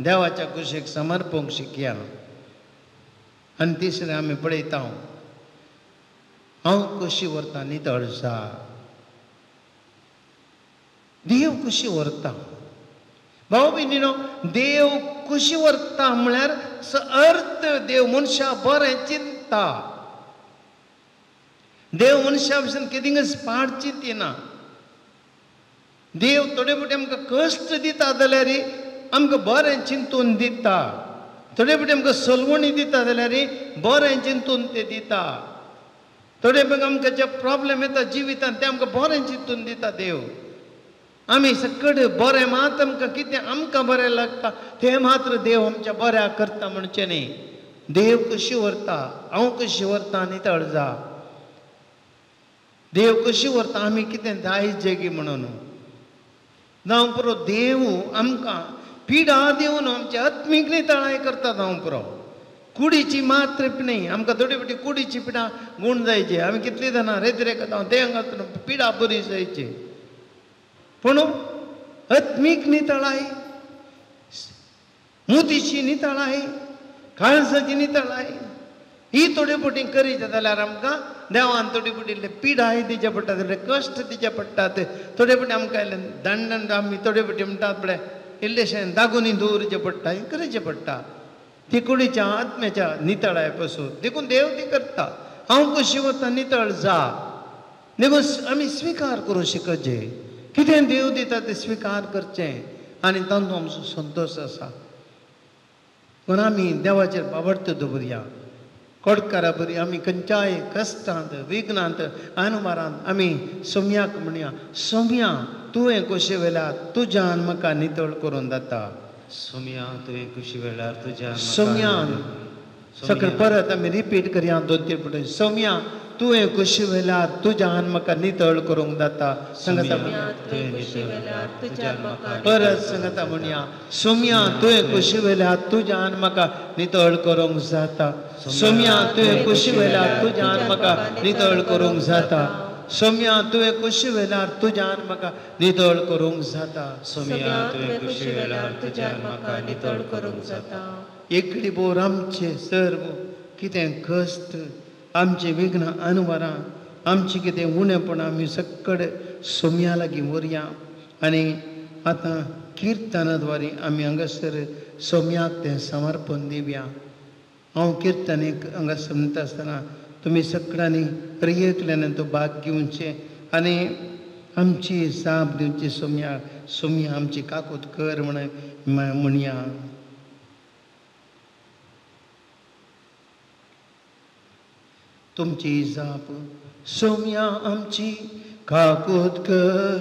देवाच्या कुशेक समर्पणूक शिकया आनी तिसरें आमी पळयता हांव कशी व्हरता नितळ जा देव कशी व्हरता भाव भयणीनो देव कशी व्हरता म्हळ्यार अर्थ देव मनशा बरें चिंतता देव मनशा भशेन केदींच पाड चिंतिना देव थोडे फावटी आमकां कश्ट दिता जाल्यार आमकां बरें चिंतून दिता थोडे फावटी आमकां सलवणी दिता जाल्यार बरें चिंतून ते दिता थोडे फावटी आमकां जे प्रॉब्लेम येता जिवितांत ते आमकां बरें चिंतून दिता देव आमी सकट बरें मात आमकां कितें आमकां बरें लागता तें मात्र देव आमच्या बऱ्याक करता म्हणचें न्ही देव कशी व्हरता हांव कशी व्हरता नितळ जा देव कशी व्हरता आमी कितें दायज जेगी म्हणून जावं पुरो देव आमकां पिडा दिवन आमची आत्मीक नितळाय करता जावं पुरो कुडीची मात्र न्ही आमकां थोडी फावटी कुडीची पिडा गूण जायची आमी कितलीं जाणां रेद्रे करता देवाक पिडा बरी जायची पूण आत्मीक नितळाय मुतीची नितळाय काळजाची नितळाय ही थोडी पोटी करीत जाल्यार आमकां देवान थोडी पोटी पिडाय दिचे पडटात, कश्ट दिचे पडटात, थोडे फावटी आमकां दंड आमी थोडे फावटी म्हणटात पळय इल्लेशें दागोनी दवरचें पडटा, हें करचें पडटा. ती कुडीच्या आत्म्याच्या नितळाय पासून देखून देव ती करता. हांव कशी वता नितळ जा, देखून आमी स्विकार करूं शिकचें. कितें देव दिता तें स्विकार करचें आनी तातूंत आमचो संतोश आसा. पूण आमी देवाचेर पावडतो दवरया. कोडकारा बरी आमी खंयच्याय कश्टांत विघ्नांत अनुमारांत आमी सोम्याक म्हणया, सोम्या तुवें कशें वेल्यार तुज्यान म्हाका नितळ करून जाता. सोम्या तुवें कुशी वेळार तुज्या सोम्यान सगळें परत आमी रिपीट करया 2-3 फावटी. सोम्या तुवें कशी वेल्यार तुज्यान म्हाका नितळ करूंक जाता. सांगता परत सांगता म्हणया, सोम्या तुवें कशी वेल्यार तुज्यान म्हाका नितळ करूंक जाता. सोम्या तुवें कशी वेल्यार तुज्यान म्हाका नितळ करूंक जाता. सोम्या तुवें कशी वेल्यार तुज्यान म्हाका नितळ करूंक जाता. सोम्या तुवें कुशी वेळार तुज्यान म्हाका नितळ करूंक जाता. एकडी बोर आमचे सर्व कितें कश्ट, आमचे विघ्न अनुवारां, आमची कितें उणेपण आमी सगळे सोम्या लागीं व्हरया. आनी आतां किर्तनाद्वारे आमी हांगासर सोम्याक तें समर्पण दिवया. हांव किर्तनेक हांगासर म्हणटा आसतना तुमी सगळ्यांनी प्रियेंतल्यान तो भाग घेवचें आनी आमची साप दिवची सोम्या. सोम्या आमची काकूट कर म्हणया. तुमची जाप सोम्या आमची काकूट कर,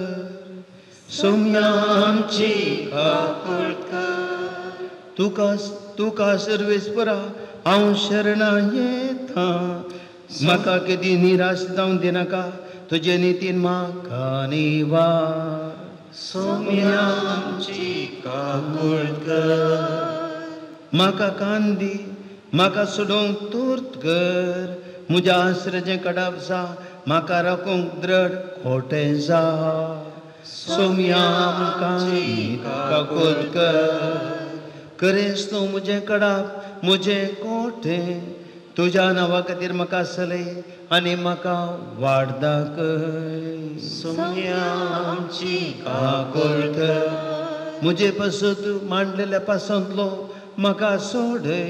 सोम्या आमची काकूट कर. तुका सर्वेस्परा हांव शरणा येता. म्हाका केदी निराश जावंक दिनाका, तुजे नितीन म्हाका निवार. सोम्या आमची काकूट कर. म्हाका कांदी म्हाका सोडूंक तूर्त कर. म्हज्या आसरेचें कडप जा, म्हाका राखूंक दृढ खोटें जा. सोम्या आमकां काकूट कर. करेस तूं म्हजें कडप म्हजें कोटें. तुज्या नांवा खातीर म्हाका चलय आनी म्हाका वाट दाखय. सोम्या आमची काकूट कर. म्हजे पासून मांडलेल्या पासूंतलो म्हाका सोडय,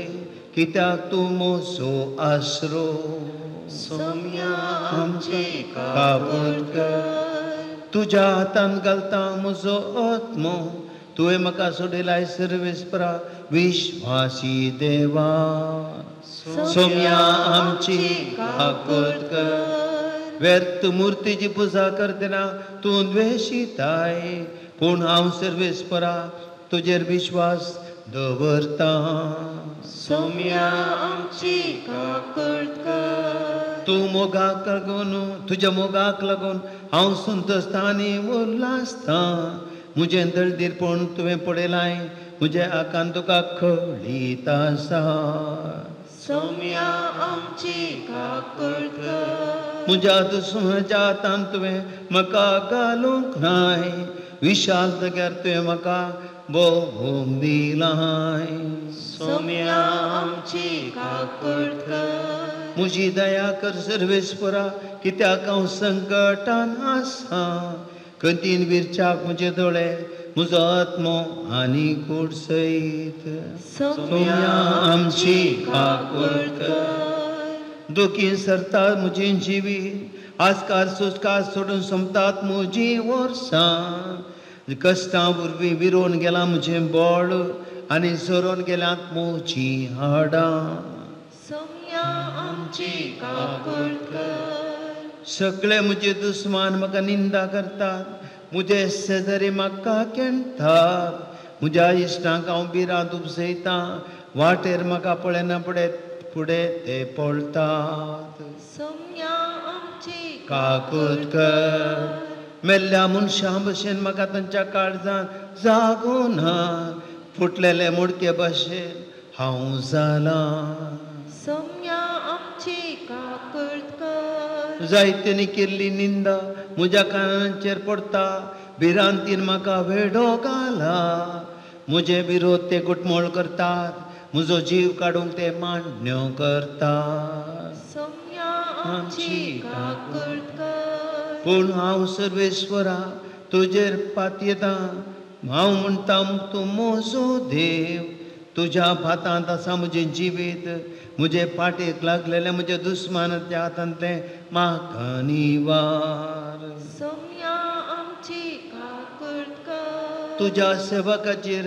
कित्याक तूं म्हजो आसरो. सोम्या आमची काकूट कर. तुज्या हातांत घालता म्हजो आत्मो. तुवें म्हाका सोडिलाय सर्वेस्परा विश्वासी देवा. सोम्या आमची काकूट कर. व्यर्थ मुर्तीची पुजा करतना तूं द्वेषिताय, पूण हांव सर्वेस्परा तुजेर विश्वास दवरता. सोम्या आमची काकूट कर. तूं मोगाक लागून, तुज्या मोगाक लागून हांव संतोश्ता आनी उल्हासता. म्हजें दळदीरपण तुवें पळयलाय, म्हजे आकांत तुका खळीत आसा. सोम्या आमची काकूट कर. म्हज्या दुस्माच्या हातांत तुवें म्हाका घालूंक नाय. विशाल जाग्यार तुवें म्हाका भोवूंक दिलाय. सोम्या आमची काकूट कर. म्हजी दया कर सर्वेस्परा, कित्याक हांव संकटान आसा. कतीन विरच्याक म्हजे दोळे, म्हजो आत्मो आनी कूड सयत. सोम्या आमची काकूट कर. दुखी सरता म्हजी जिवीत, आस्कार सुस्कार सोडून सोंपतात म्हजी वर्सां. कश्टां वरवीं विरोवन गेलां म्हजें बोळ आनी सोरोन गेल्यांत म्हजी हाडां. सोम्या आमची काकूट कर. सगळे म्हजे दुस्मान म्हाका निंदा करतात. म्हजे शेजारी म्हाका केणटात. म्हज्या इश्टांक हांव भिरांत उपसयतां. वाटेर म्हाका पळयना फुडें ते पळटात. सोम्या आमची काकूट कर. मेल्ल्या मनशां भशेन म्हाका तांच्या काळजांत जागो ना. फुटलेले मुडके भशेन हांव जालां. सोम्या आमची काकूट कर. जायत्यांनी केल्ली निंदा म्हज्या कानांचेर पडटा. भिरांतीन म्हाका वेडो घाला. म्हजे विरोध ते घुटमळ करतात म्हजो जीव काडूंक ते मान्य करता. सौम्या आमची काकूळट कर. पूण हांव सर्वेश्वरा तुजेर पातयेता. हांव म्हणटा तूं म्हजो देव. तुज्या भातांत आसा म्हजें जिवीत. म्हजे पाटेक लागलेले म्हज्या दुस्मानाच्या हातांतले म्हाका निवार. सौम्या आमची काकूळट कर. तुज्या सेवकाचेर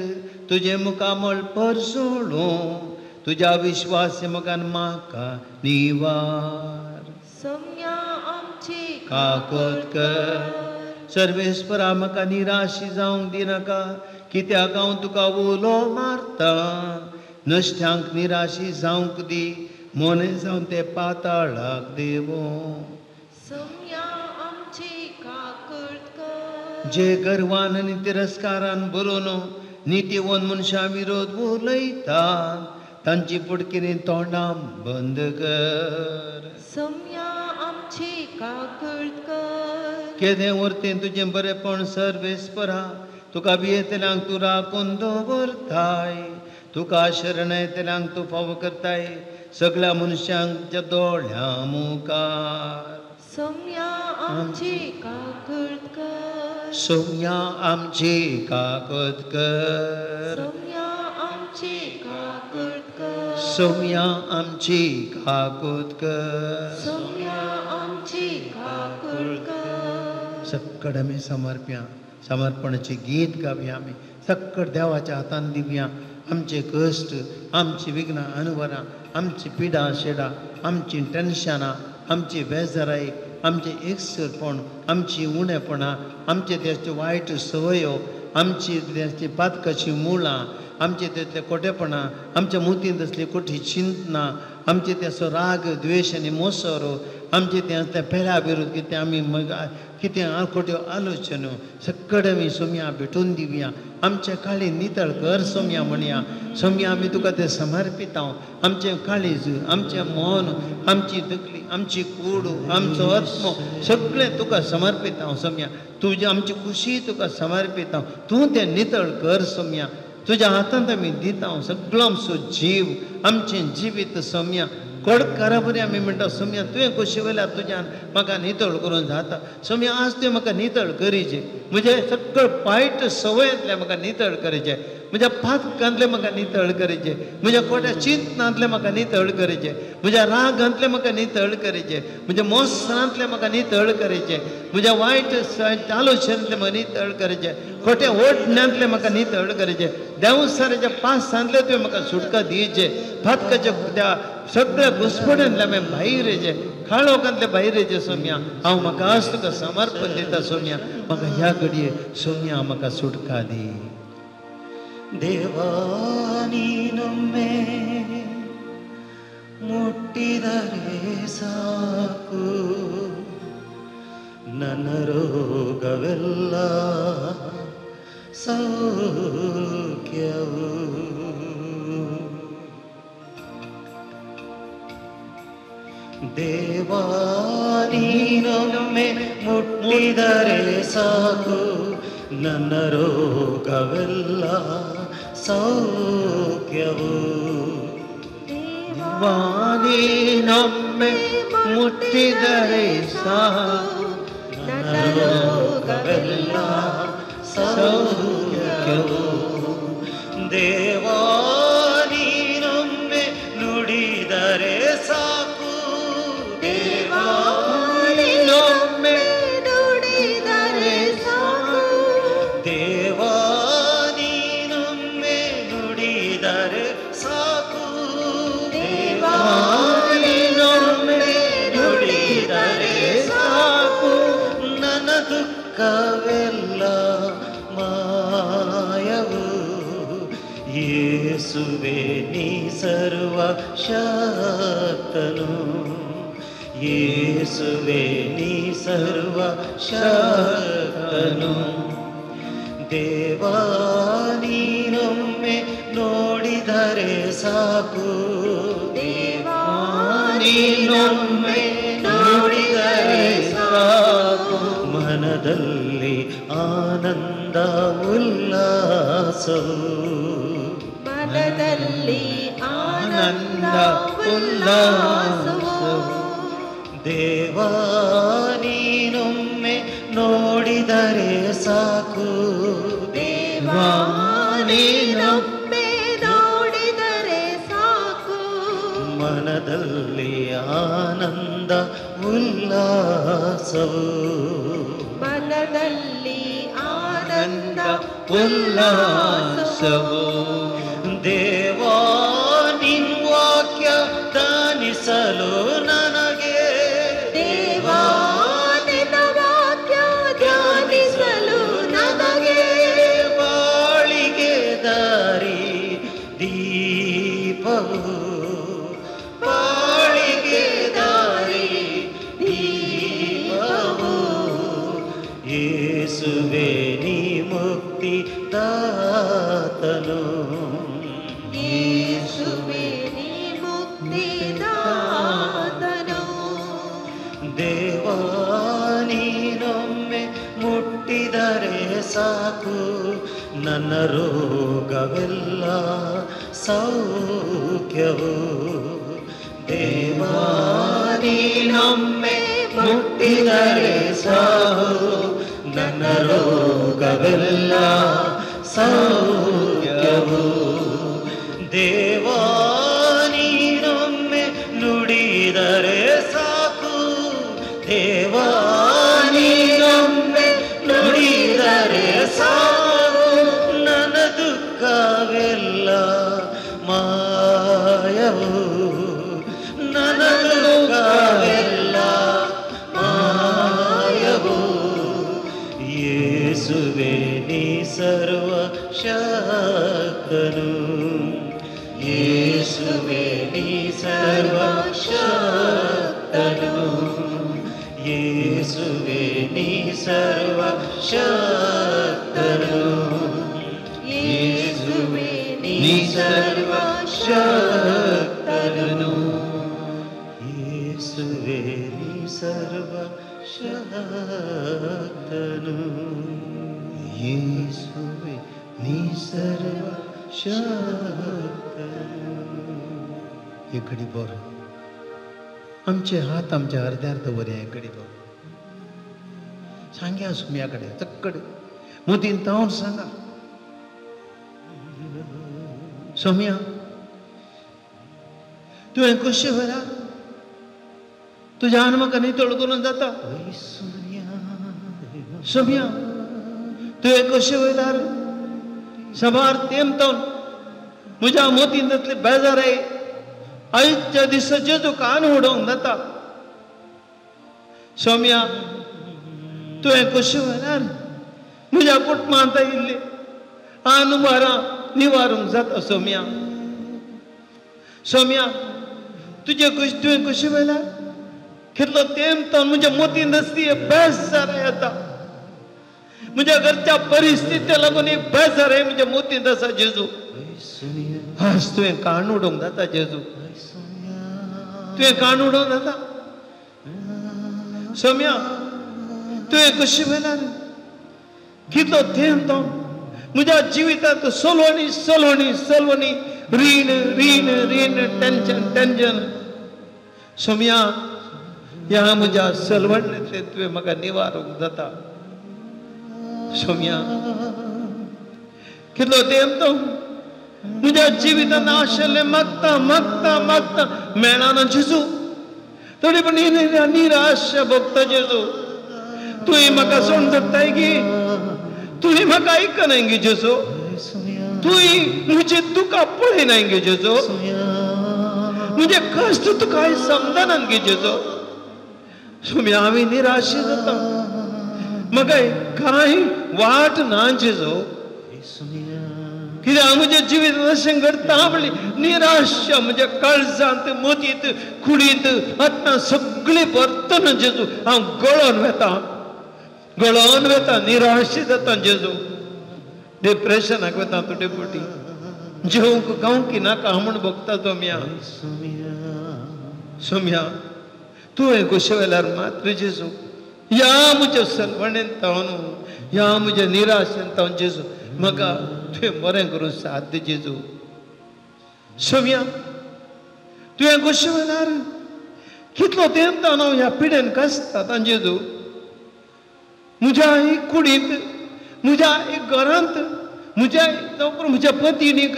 तुजे मुखामळ परसोळूं. तुज्या विश्वास मोगान म्हाका निवार. सौम्या आमची काकूळट कर. सर्वेस्परा म्हाका निराशी जावंक दिनाका. कित्याक हांव तुका उलो मारता. नश्ट्यांक निराशी जावंक दी. मोने जावन ते पाताळाक देवो. सौम्या आमची काकूळट कर. जे गर्वान आनी तिरस्कारान बरोवन नितीवन मनशां विरोध उलयतात तांची पुडकिरी तोंडां बंद कर. सौम्या आमची काकूळट कर. केदें वर्तें तुजें बरेंपण सर्वेस्परा. तुका भियेतल्यांक तूं राखून दवरताय. तुका शरण येतल्यांक तूं फावो करताय. सगळ्या मनशांच्या दोळ्यां मुखार. सौम्या आमची काकूळट कर. सौम्या आमची काकूळट कर. सौम्या आमची काकूळट कर. सौम्या आमची काकूळट कर. सौम्या आमची काकूळट कर. सक्कड आमी समर्पणाची गीत गावया. आमी सक्कड देवाच्या हातान दिवया. आमचे कश्ट, आमची विघ्नां अनवरां, आमची पिडा शेडां, आमची टेन्शनां, आमची बेजाराई, आमचे एकसरपण, आमची उणेपणां, आमचे त्याच्यो वायट संवयो, आमची त्याची पातकाची मुळां, आमचे त्यातले खोटेपणां, आमच्या मुतींत असली खोटी चिंतनां, आमचे त्याचो राग द्वेश आनी मोसोरो, आमचे त्या पेऱ्या विरोध कितें आमी कितें खोट्यो आलोचनो सक्कड आमी सोम्या भेटून दिवया. आमचे काळी नितळ कर सोम्या म्हणया. सोम्या आमी तुका ते समर्पिता. आमचें काळीज, आमचें मन, आमची तकली, आमची कूड, आमचो आत्मो सगळें तुका समर्पिता सोम्या. तुजी आमची खुशी तुका समर्पिता. तूं तें नितळ कर सोम्या. तुज्या हातांत आमी दिता सगळो आमचो जीव, आमचें जिवीत सोम्या. कोडकारा बरी आमी म्हणटा सोम्या तुवें कशें वयल्यार तुज्यान म्हाका नितळ करूं जाता. सोम्या आज तुवें म्हाका नितळ करीचें. म्हजे सगळे वायट संवयांतले म्हाका नितळ करीचें. म्हज्या पातकांतले म्हाका नितळ करीचें. म्हज्या खोट्या चिंतनांतले म्हाका नितळ करीचें. म्हज्या रागांतले म्हाका नितळ करीचें. म्हज्या मोसरांतले म्हाका नितळ करीचें. म्हज्या वायट आलोचनांतले म्हाका नितळ करीचें. खोट्या ओडण्यांतले म्हाका नितळ करीचें. देंवसाराच्या पासांतले तुवें म्हाका सुटका दिवचें. फातकाच्या त्या सगळ्या घुसपड्यांतले हांवें भायर येचें. काळोखांतले भायर येचें सोम्या. हांव म्हाका आज तुका समर्पण दिता सोम्या. म्हाका ह्या घडये सोम्या म्हाका सुटका दी. ದೇವಾನಿ ನೊಮ್ಮೆ ಮುಟ್ಟಿದರೆ ಸಾಕು ನನ್ನ ರೋಗವೆಲ್ಲ ಸೌಖ್ಯವು. ದೇವಾನಿ ನೊಮ್ಮೆ ಮುಟ್ಟಿದರೆ ಸಾಕು ನನ್ನ ರೋಗವೆಲ್ಲ ಸೌಖ್ಯವು. ವಾನಿ ನೊಮ್ಮೆ ಮುಟ್ಟಿದರೆ ಸಾಕು ನನ್ನ ರೋಗವೆಲ್ಲ ಸೌಖ್ಯವು. ದೇವಾನಿ ನೊಮ್ಮೆ ನುಡಿದರೆ ಸಾಕು. ದೇವಾನಿ ನೊಮ್ಮೆ ನುಡಿದರೆ ಸಾಕು. ದೇವಾನಿ ನೊಮ್ಮೆ ನುಡಿದರೆ ಸಾಕು. ದೇವಾನಿ ನೊಮ್ಮೆ ನುಡಿದರೆ ಸಾಕು. ನನ್ನ ದುಃಖವೆಲ್ಲ ಮಾಯವು. ಯೇಸುವೆ ನೀ ಸರ್ವ ಶಕ್ತನು. ಯೇಸುವೆ ನೀ ಸರ್ವ ಶಕ್ತನು. ದೇವಾನಿ ನೊಮ್ಮೆ ನೋಡಿದರೆ ಸಾಕು. ದೇವಾನಿ ನೊಮ್ಮೆ ನೋಡಿದರೆ ಸಾಕು. ಮನದಲ್ಲಿ ಆನಂದ ಉಲ್ಲಾಸವು. ಮನದಲ್ಲಿ ಆನಂದ ಉಲ್ಲಾಸವು ದೇವಾ ನೀನೊಮ್ಮೆ ನೋಡಿದರೆ ಸಾಕು ದೇವಾ ನೀನೊಮ್ಮೆ ನೋಡಿದರೆ ಸಾಕು ಮನದಲ್ಲಿ ಆನಂದ ಉಲ್ಲಾಸವು ಮನದಲ್ಲಿ ಆನಂದ ಉಲ್ಲಾಸವು ದೇವಾ ನಿನ್ ವಾಕ್ಯ ಧ್ಯಾನಿಸಲು ನನಗೆ ದೇವಾ ನಿನ್ನ ವಾಕ್ಯ ಧ್ಯಾನಿಸಲು ನನಗೆ ಬಾಳಿಗೆ ದಾರಿ ದೀಪವು ಬಾಳಿಗೆ ದಾರಿ ದೀಪವು ಯೇಸುವೇ ನೀ ಮುಕ್ತಿ ದಾತನು ಯೇಸುವೇ ನೀ ಮುಕ್ತಿದಾತನು ದೇವಾ ನೀನೊಮ್ಮೆ ಮುಟ್ಟಿದರೆ ಸಾಕು ನನ್ನ ರೋಗವೆಲ್ಲ ಸೌಖ್ಯವು ದೇವಾ ನೀನೊಮ್ಮೆ ಮುಟ್ಟಿದರೆ ಸಾಕು ನನ್ನ ರೋಗವೆಲ್ಲ ಸೌಖ್ಯವು ದೇವಾ ನೀನೊಮ್ಮೆ ನುಡಿದರೆ ಸಾಕು ದೇವಾ ನೀನೊಮ್ಮೆ ನುಡಿದರೆ ಸಾಕು ನನ್ನ ದುಃಖವೆಲ್ಲ ಮಾಯವು ನನ್ನ ದುಃಖವೆಲ್ಲ ಮಾಯವು ಯೇಸುವೇ ನೀ ಸರ್ವ ಶಕ್ತನು ಯೇಸುವೇ ನೀ ಸರ್ವ ಶಕ್ತನು ಯೇಸುವೇ ನೀ ಸರ್ವ ಶಕ್ತನು ಯೇಸುವೇ ನೀ ನೀ ಸರ್ವ ಶಕ್ತನು ಯೇಸುವೇ ನೀ ಸರ್ವ ಶಕ್ತನು ಯೇಸುವೆ ನೀ ಸರ್ವ शक्तनु एक घडी बोर आमचे हात आमच्या अर्ध्यार्थ वर एक घडी बोर सांग्या सुम्याकडे चक्कडे मोदीन तावन सांगा सोम्या तुवें कशें वेळार तुज्या म्हाका नितळ करून जाता सोम्या तुवें कशें वेळार सभार तेमतवन म्हज्या मोतीन जातले बेजारे आयच्या दिसाचे तुका कान उडोवंक जाता सोम्या तुवें कशें वेळार म्हज्या कुटुंबांत आयिल्ले आनुबारां निवारूंक जाता सोम्या सोम्या तुवें कशें वेळार कितलो तेमतवन म्हज्या मोतीन आसली बेजारे येता म्हज्या घरच्या परिस्थिती लागून बेजारे म्हज्या मोतीन आसा जेजू आज तुवें कान उडोवंक जाता जेजू तुवें कान उडोवंक जाता सोम्या तुवें कशें वेळार कितलो तेंतो म्हज्या जिवितांत सलवणी सलवणी सलवणी रीण रीण रीण टेंशन टेंशन सोम्या ह्या म्हज्या सलवणींतले तुवें म्हाका निवारूंक जाता सोम्या कितलो तेंतो म्हज्या जिवितांत आशिल्लें मागता मागता मागता मेळना जेजू तरी पूण निराश भोगता जेजू तुवें म्हाका समजताय गी तुवें म्हाका आयकनाय गे जेजू तुवें म्हजें दुकां पळयनाय गे जेजू म्हजें कश्ट तुका आयज समजना गे जेजू सोम्या हांवें निराश जाता म्हाका कांय वाट ना जेजू कित्याक म्हज्या जिवितांत अशें घडटा आपली निराश म्हज्या काळजांत मोतींत कुडींत आतां सगळी भरतना जेजू हांव गळोन वेता निराश जाता जेजू डिप्रेशनाक वेता तुटे पोटी जेवंक गावंक नाका म्हूण भोगता सोम्या सोम्या तुवें कशें वेल्यार मात्र जेजू ह्या म्हज्या सलवणेन तावन ह्या म्हज्या निराशेन तावन जेजू म्हाका तुवें बरें करून साथ दे जेजू सोम्या तुवें कशें वेल्यार कितलो तेंप हांव ह्या पिडेन कसता तांचे तूं म्हज्या एक कुडींत म्हज्या एक घरांत जावं पुरो म्हज्या पत्नीक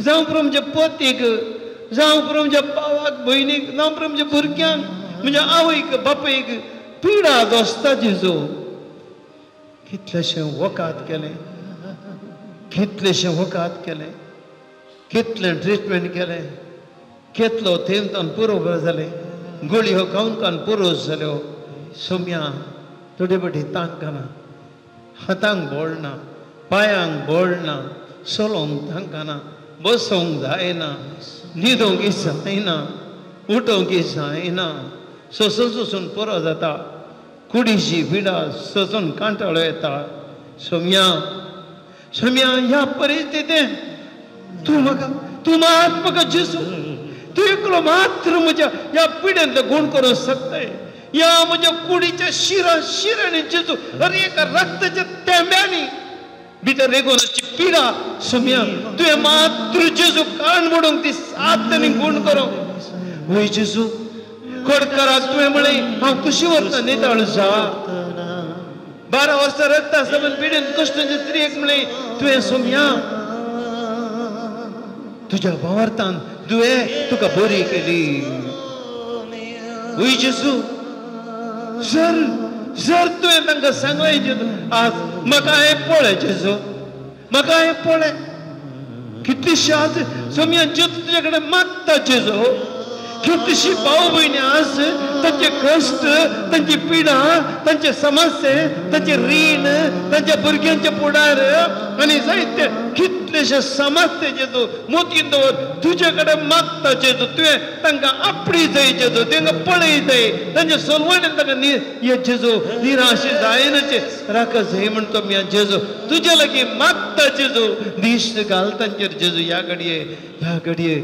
जावं पुरो म्हज्या पतीक जावं पुरो म्हज्या भावाक भयणीक जावं पुरो म्हज्या भुरग्यांक म्हज्या आवयक बापयक पिडा दोसता जेजू कितलेशें वकात केलें कितलेशें वकात केलें कितलें ट्रिटमेंट केलें कितलो थेंब पुरो जालें गुळयो खावन पुरो जाल्यो सोम्या थोडे फाटी तांकां ना हातांक बोळ ना पांयांक बोळ ना चलोवंक तांकां ना बसोवंक जायना न्हिदोवंक जायना उठोवंक जायना सोसून पुरो जाता कुडीची पिडा सोसून कांटाळो येता सोम्या सोम्या ह्या परिस्थितींत तूं मात म्हाका जेजू तूं एकलो मात्र म्हज्या ह्या पिड्यांतलो गुण करूंक शकताय ह्या म्हज्या कुडीच्या शिरांनी जेजू अरे एका रक्ताच्या तेंब्यांनी भितर रेगोनाची पिडा सोम्या तुवें मात्र जेजू काण म्हणूंक ती सातनी गुण करूंक वय जेजू कोडकाराक तुवें म्हळें हांव कशी वरता निताळ जा 12 वर्सां रगता सबन पिडेन कश्टाच्या स्त्रियेक म्हळें तुवें सोम्या तुझ्या वावरतान तुवें तुका बरी केली वय जेजू जर तुवें तांकां सांगलें जेजू आज म्हाका हें पळय जेजू म्हाका हें पळय कितलीशी आज सोम्या जेजू तुजे कडेन मागता जेजू कितलीशी भाव भयणी आज तांचे कश्ट तांची पिडा तांचे समस्ये तांचे रीण तांच्या भुरग्यांचे पुढार आनी जायते कितलेशे समस्ये जेजू मोतीन दवर तुजे कडेन मागता जेजू तुवें तांकां आपणी जाय जेजू तांकां पळय जाय तांच्या सोलवणेन तांकां हे जेजू निराश जायनाचे राख जाय म्हण तो म्या जेजू तुजे लागीं मागता जेजू दिश्ट घाल तांचेर जेजू ह्या घडये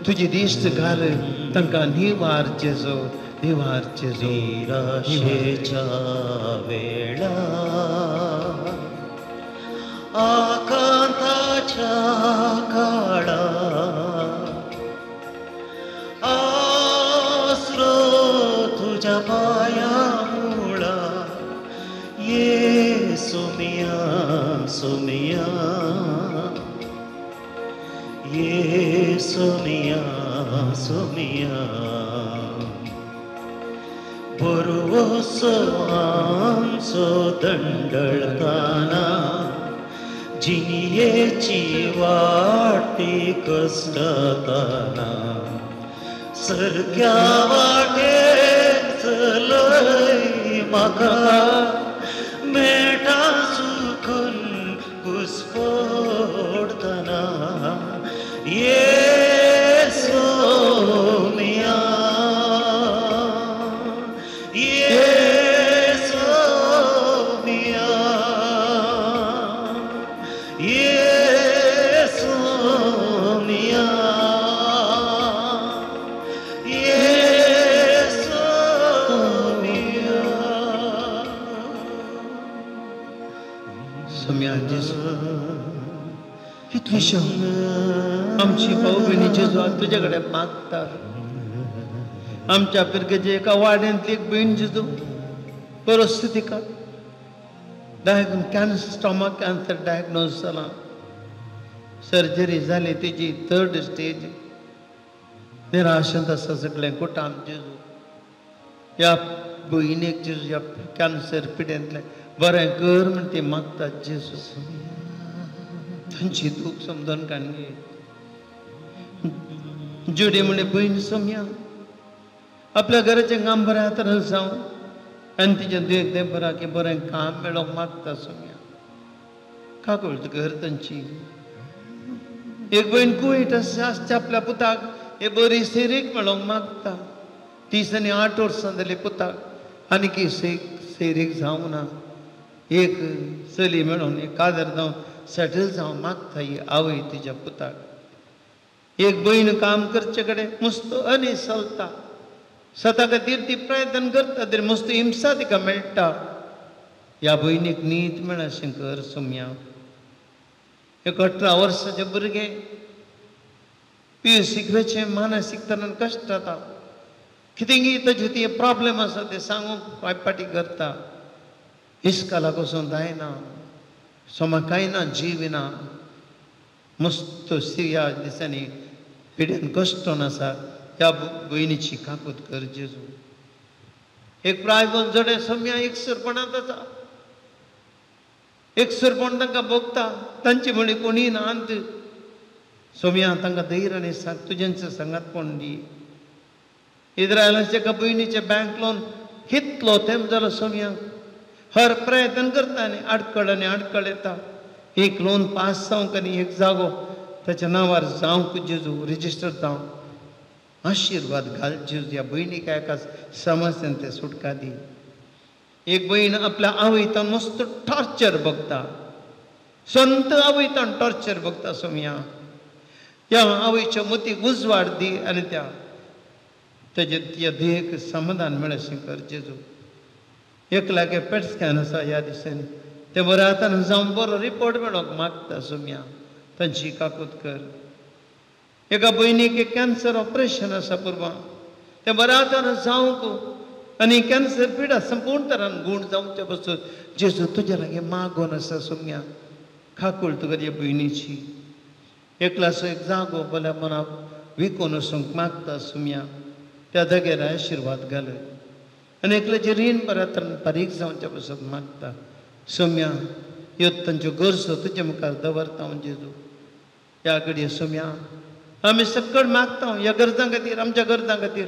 तुजी दिश्ट घाल तांकां निवार जेजू निराशेच्या वेळा आकांताच्या काळा आसरो तुझ्या पाया मुळा ये सोमिया ये सोमिया बरोसो आमचो दंडळताना जिनियेची वाटी कसताना सरक्या वाटेर चलय म्हाका मेटा चुकून घुसपडतना ये सोमिया ये सोमिया ये सोमिया ये सोमिया सोम्या जेजू कितलीशी आमची भाऊ भयणी जेजू आज तुजे कडेन मागतात आमच्या पिरकेचे एका वाड्यांतली एक भयण जेजू परिस्थिती का स्टॉमक कॅन्सर डायग्नोज जाला सर्जरी जाली तेजी 3rd स्टेज निराशांत आसा सगळें कुटाम जेजू ह्या भयणीक जेजू ह्या कॅन्सर पिड्यांतले बरें कर म्हण ती मागतात जेजू तांची दूख समजून काडली जुडी म्हणे भयण सोम्या आपल्या घराचें काम बरें हातान जावं आनी तिच्या देख तें बरा की बरें काम मेळोंक मागता सोम्या काकूळ घर तांची एक भयण कुयट आसता आपल्या पुताक हे बरी सेरीक मेळोंक मागता 30 आनी 8 वर्सां जाली पुताक आनी की सेरीक जावं ना एक चली मेळोन एक कादर जावन सेटल जावं मागता ही आवय तिच्या पुताक एक भयण काम करचे कडेन मस्त आनी चलता स्वता खातीर ती प्रयत्न करता तरी मस्त हिंसा तिका मेळटा ह्या भयणीक न्हीद मेळशें कर सोम्या एक 18 वर्साचें भुरगें तुवें शिकवेचें मानसीकतान कश्ट जाता कितेंय ताजे ती प्रॉब्लेम आसा ते सांगूंक पाटी करता इश्का लागून जायना सोमा कांय ना जीव ना मस्त ह्या दिसांनी पिड्यान कश्टोन आसा ह्या भयणीची काकूत कर जेजू एक प्रायबन जडे सोम्या एकसरपणांत आसा एकसरपण तांकां भोगता तांचे म्हणी कोणी ना अंत सोम्या तांकां धैर्यान सांग तुज्यांचो सांगातपण दी इस्रायलाच्या एका भयणीचे बँक लोन कितलो तेंप जालो सोम्यांक हर प्रयत्न करता आनी आडकळ येता एक लोन पास जावंक आनी एक जागो ताच्या नांवार जावंक जेजू रेजिस्टर जावंक आशिर्वाद घाल जेजू ह्या भयणीक एका समस्येन ते सुटका दी एक भयण आपल्या आवयतान मस्त टॉर्चर भोगता संत आवयतान टॉर्चर भोगता सोम्या ह्या आवयच्या मतीक उजवाड दी आनी ताजे ह्या देहाक समाधान मेळशें कर जेजू एक लागे पेट स्कॅन आसा ह्या दिसांनी ते बरें आतां जावन बरो रिपोर्ट मेळोंक मागता सोम्या तांची काकूत कर एका भयणीक एक कॅन्सर ऑपरेशन आसा पुरवां ते बरें आतां जावंक आनी कॅन्सर पिडा संपूर्ण तरान गूण जावचे बसून जेजू तुज्या लागी मागोन आसा सोम्या खाकूळ तुका ह्या भयणीची एकलासो एक जागो भल्या मनाक विकून वचूंक मागता सोम्या त्या जाग्यार आशिर्वाद घाल आनी एकल्याचें रीण बऱ्या तरान बारीक जावचे बसून मागता सोम्या ह्यो तांच्यो गरजो तुजे मुखार दवरता हांव जेजू ह्या घडये सोम्या आमी सकट मागता ह्या गरजां खातीर आमच्या गरजां खातीर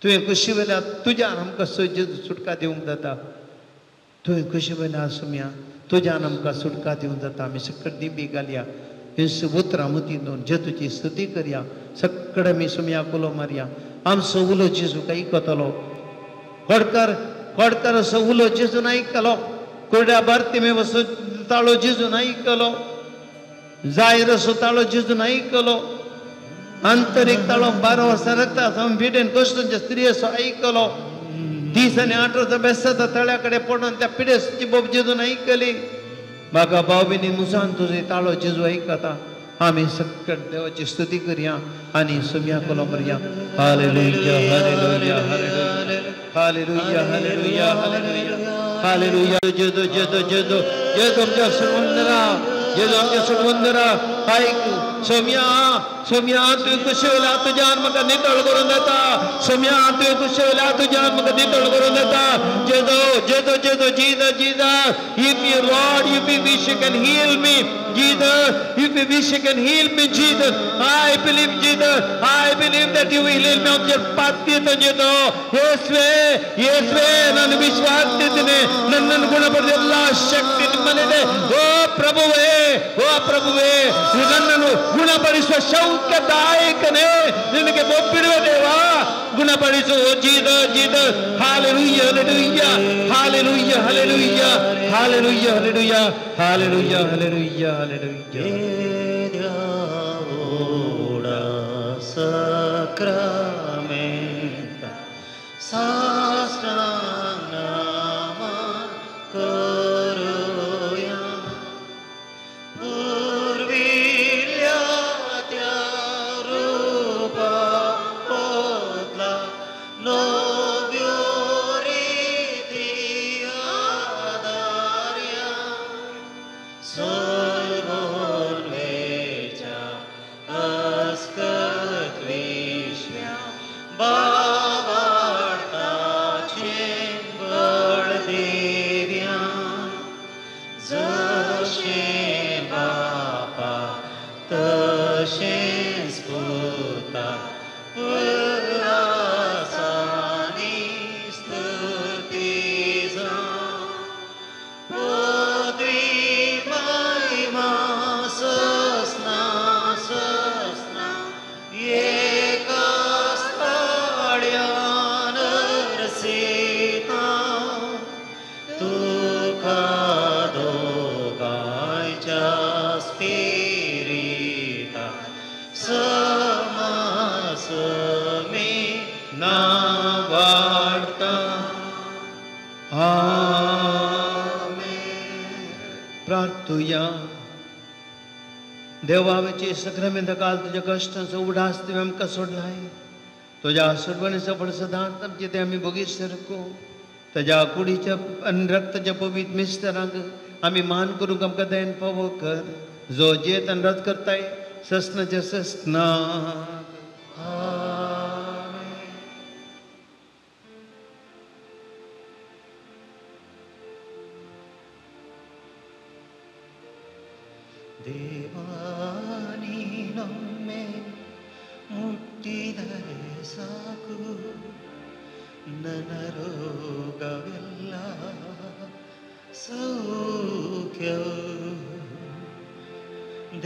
तुवें कशी वेल्यार तुज्यान आमकां जेजू सुटका दिवंक जाता तुवें कशी वेल्यार सोम्या तुज्यान आमकां सुटका दिवंक जाता आमी सकट दिबी घालया येसू उतरां मती दोन जेजूची स्तुती करया सकट आमी सोम्या कोलो मारया आमचो उलो जेजूक आयकतलो खोडकार असो उलो जेजून आयकलो कोरड्या बार्तिमे वसो ताळो जेजून आयकलो जायर असो ताळो जेजून आयकलो आंतरीक ताळो 12 वर्सां रगता सावन पिडेन कश्टांच्या स्त्री असो आयकलो 10 आनी 8 वर्सां बेसाता तळ्या कडेन पडून त्या पिडेची बोब जेजून आयकली म्हाका भाव भयणी मुसान तुजो ताळो जेजू आयकता आमी सकट देवाची स्तुती करया आनी सोम्या कोलो मारया हालेलुया हालेलुया हालेलुया हालेलुया हालेलुया हालेलुया जेजू जेजू जेजू जेजू आमच्या सुरवंदरा जेजू आमच्या सुरवंदरा आयक सोम्या सोम्या तुवें कशें वेल्यार तुज्यान म्हाका नितळ करून दिता सोम्या तुवें कशें वेल्यार तुज्यान म्हाका नितळ करून दिता जेजू जेजू जेजू Jesus Jesus if you Lord if you wish you can heal me Jesus if you wish you can heal me Jesus I believe Jesus I believe that you will heal me of your pathway jesu ಯೇಸುವೇ ನಾನು ವಿಶ್ವಾಸದಿದ್ದೇನೆ ನನ್ನನ್ನು ಗುಣಪಡಿಸಿ ಎಲ್ಲಾ ಶಕ್ತಿ ನಿಮ್ಮಲ್ಲಿದೆ ಓ ಪ್ರಭುವೇ ನನ್ನನ್ನು ಗುಣಪಡಿಸುವ ಶೌಕ್ಯದಾಯಕನೇ ನಿನಗೆ ಒಪ್ಪಿಡುವ ದೇವಾ ಗುಣಪಡಿಸು ಜೀಸಸ್ ಹಾಲೆಲೂಯಾ ಹಾಲೆಲೂಯಾ ಹಾಲೆಲೂಯಾ ಹಾಲೆಲೂಯಾ ಹಾಲೆಲೂಯಾ ಹಾಲೆಲೂಯಾ ಹಾಲೆಲೂಯಾ ಹಾಲೆಲೂಯಾ ora sacramenta sastrangama koroya urvilyatya rupa potla novyoritia adarya solvonvecha askatvishya bavarta chembaldevya zashe bapa tashe sputa ulasani stutiza sasna ekastadyan rasita tukadogaicha spirita samasame navarta Amen. प्रार्थुया देवाचे सक्रमेंत काल तुझ्या कष्टांचा उडास तुवें आमकां सोडलाय. तुझ्या सोडवणीचो फळ सदांच आमचे ते आमी बोगीत सरको. तुझ्या कुडीच्या आनी रक्ताच्या पवित्र मिस्टरांक आमी मान करूंक आमकां दयन फावो कर. जो जेत आनी रथ करताय ससनाच्या ससना. ದೇವಾನಿ ನಮ್ಮೆ ಮುಟ್ಟಿದರೆ ಸಾಕು, ನನ್ನ ರೋಗವೆಲ್ಲ ಸೌಖ್ಯವು.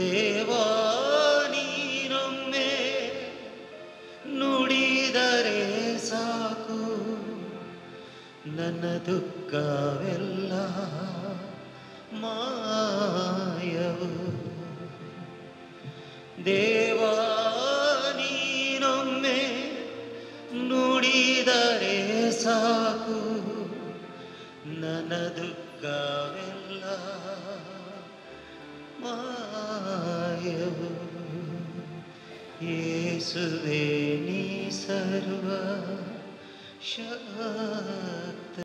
ದೇವಾನಿ ನಮ್ಮೆ ನುಡಿದರೆ ಸಾಕು, ನನ್ನ ದುಃಖವೆಲ್ಲ ಮಾಯವು. ದೇವಾ ನೀನೊಮ್ಮೆ ನುಡಿದರೆ ಸಾಕು, ನನ್ನ ದುಃಖವೆಲ್ಲ ಮಾಯವು. ಯೇಸುವೇ ನೀ ಸರ್ವ ಶಕ್ತನು.